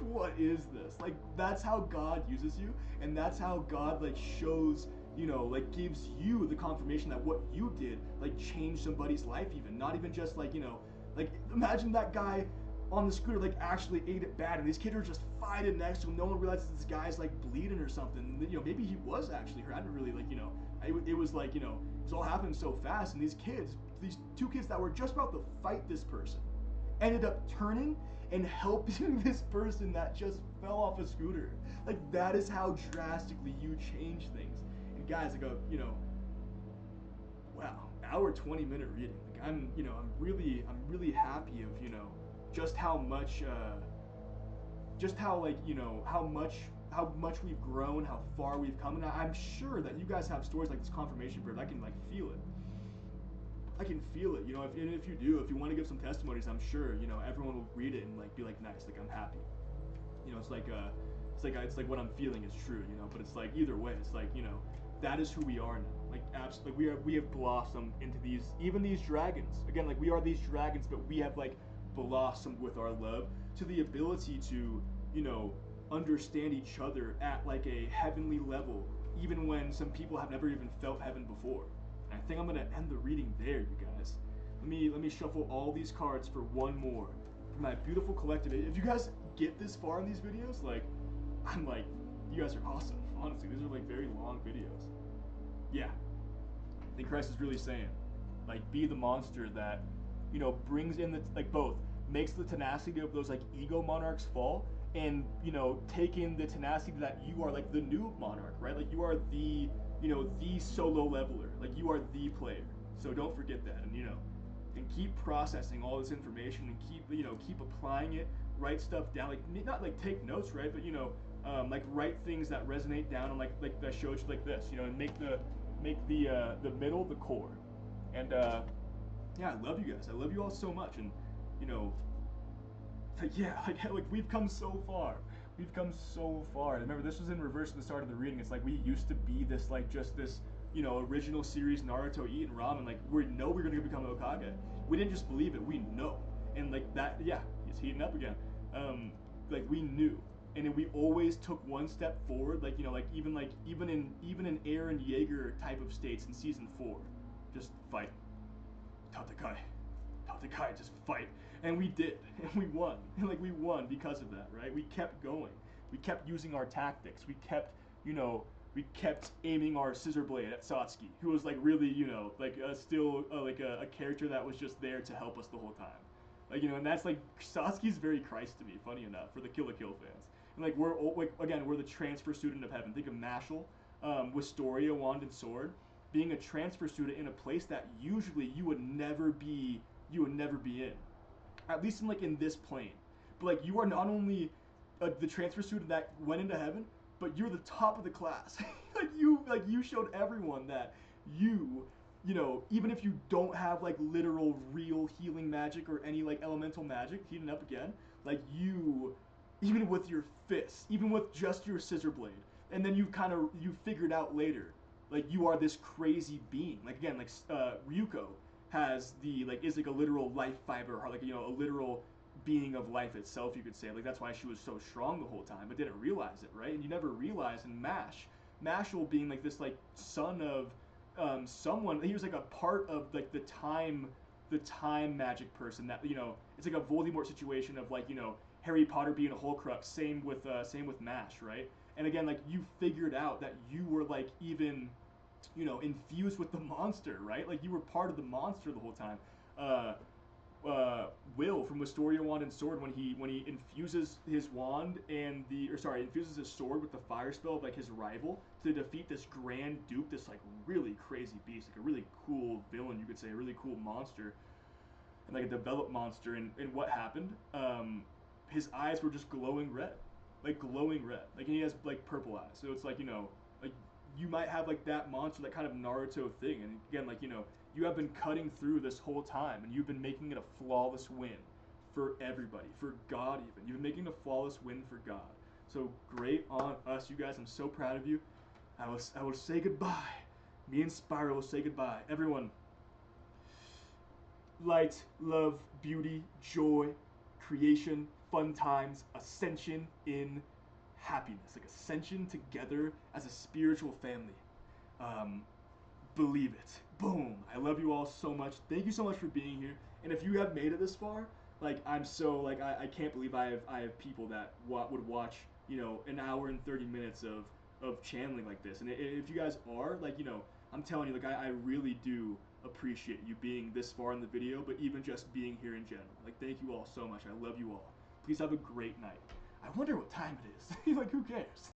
what is this? Like, that's how God uses you, and that's how God like shows, you know, like gives you the confirmation that what you did like changed somebody's life, even not even just like, you know, like imagine that guy on the scooter like actually ate it bad, and these kids are just fighting next to him. No one realizes this guy's like bleeding or something. You know, maybe he was actually hurt. I didn't really like, you know, it was like, you know, it was all happening so fast, and these kids, these two kids that were just about to fight this person, ended up turning and helping this person that just fell off a scooter. Like, that is how drastically you change things. And guys, I go, you know, wow, hour 20-minute reading. Like, I'm really happy of, you know, just how much like, you know, how much we've grown, how far we've come. And I'm sure that you guys have stories like this confirmation bird. I can like feel it. I can feel it, you know. If you do, if you want to give some testimonies, I'm sure, you know, everyone will read it and like be like, nice, like I'm happy. You know, it's like what I'm feeling is true, you know. But it's like either way, it's like, you know, that is who we are now. Like, absolutely, we have blossomed into these dragons. Again, like, we are these dragons, but we have like blossomed with our love to the ability to, you know, understand each other at like a heavenly level, even when some people have never even felt heaven before. I think I'm gonna end the reading there, you guys. Let me shuffle all these cards for one more for my beautiful collective. If you guys get this far in these videos, like, I'm like, you guys are awesome. Honestly, these are like very long videos. Yeah, I think Christ is really saying, like, be the monster that, you know, brings in the like both makes the tenacity of those like ego monarchs fall, and, you know, taking the tenacity that you are like the new monarch, right? Like, you are the, you know, the solo leveler. Like, you are the player. So don't forget that, and, you know, and keep processing all this information, and keep, you know, keep applying it. Write stuff down, like, not like take notes, right? But, you know, like, write things that resonate down, and like I showed you, like this, you know, and make the middle the core. And yeah, I love you guys. I love you all so much, and, you know, yeah, like we've come so far. We've come so far. Remember, this was in reverse at the start of the reading. It's like we used to be this, like, just this, you know, original series Naruto eating ramen. Like, we know we're gonna become Hokage. We didn't just believe it. We know. And like that, yeah, it's heating up again. Like, we knew, and then we always took one step forward. Like, you know, like even in Eren Yeager type of states in season 4, just fight. Tatekai, just fight. And we did, and we won. And like, we won because of that, right? We kept going. We kept using our tactics. We kept, you know, we kept aiming our scissor blade at Satsuki, who was like really, you know, like still like a character that was just there to help us the whole time. Like, you know, and that's like, Satsuki's very Christ to me, funny enough, for the Kill la Kill fans. And like, we're like, again, we're the transfer student of heaven. Think of Mashal, with Storia, Wand and Sword, being a transfer student in a place that usually you would never be in, at least in like in this plane. But like, you are not only the transfer student that went into heaven, but you're the top of the class. like you showed everyone that you know, even if you don't have like literal real healing magic or any like elemental magic, heating up again, like, you, even with your fists, even with just your scissor blade, and then you figured out later, like, you are this crazy being. Like, again, like, Ryuko has the, like, is like a literal life fiber, or like, you know, a literal being of life itself, you could say. Like, that's why she was so strong the whole time, but didn't realize it, right? And you never realize in Mashal being like this, like, son of someone. He was like a part of like the time the time magic person that, you know, it's like a Voldemort situation of like, you know, Harry Potter being a Horcrux. Same with Mash, right? And again, like you figured out that you were like even, you know, infused with the monster, right? Like you were part of the monster the whole time. Uh, Will from Wisteria Wand and Sword, when he infuses his wand and infuses his sword with the fire spell of like his rival to defeat this Grand Duke, this like really crazy beast, like a really cool villain, you could say, a really cool monster, and like a developed monster. And what happened? His eyes were just glowing red, like glowing red. Like, and he has like purple eyes, so it's like, you know, like you might have like that monster, that kind of Naruto thing. And again, like, you know, you have been cutting through this whole time, and you've been making it a flawless win for everybody, for God even. You've been making a flawless win for God. So great on us, you guys. I'm so proud of you. I will say goodbye. Me and Spyro will say goodbye. Everyone, light, love, beauty, joy, creation, fun times, ascension in happiness. Like ascension together as a spiritual family. Um, Believe it. Boom. I love you all so much. Thank you so much for being here. And if you have made it this far, like I'm so like I can't believe I have people that would watch, you know, an hour and 30 minutes of channeling like this. And if you guys are like, you know, I'm telling you, like I really do appreciate you being this far in the video, but even just being here in general. Like thank you all so much. I love you all. Please have a great night. I wonder what time it is. Like who cares?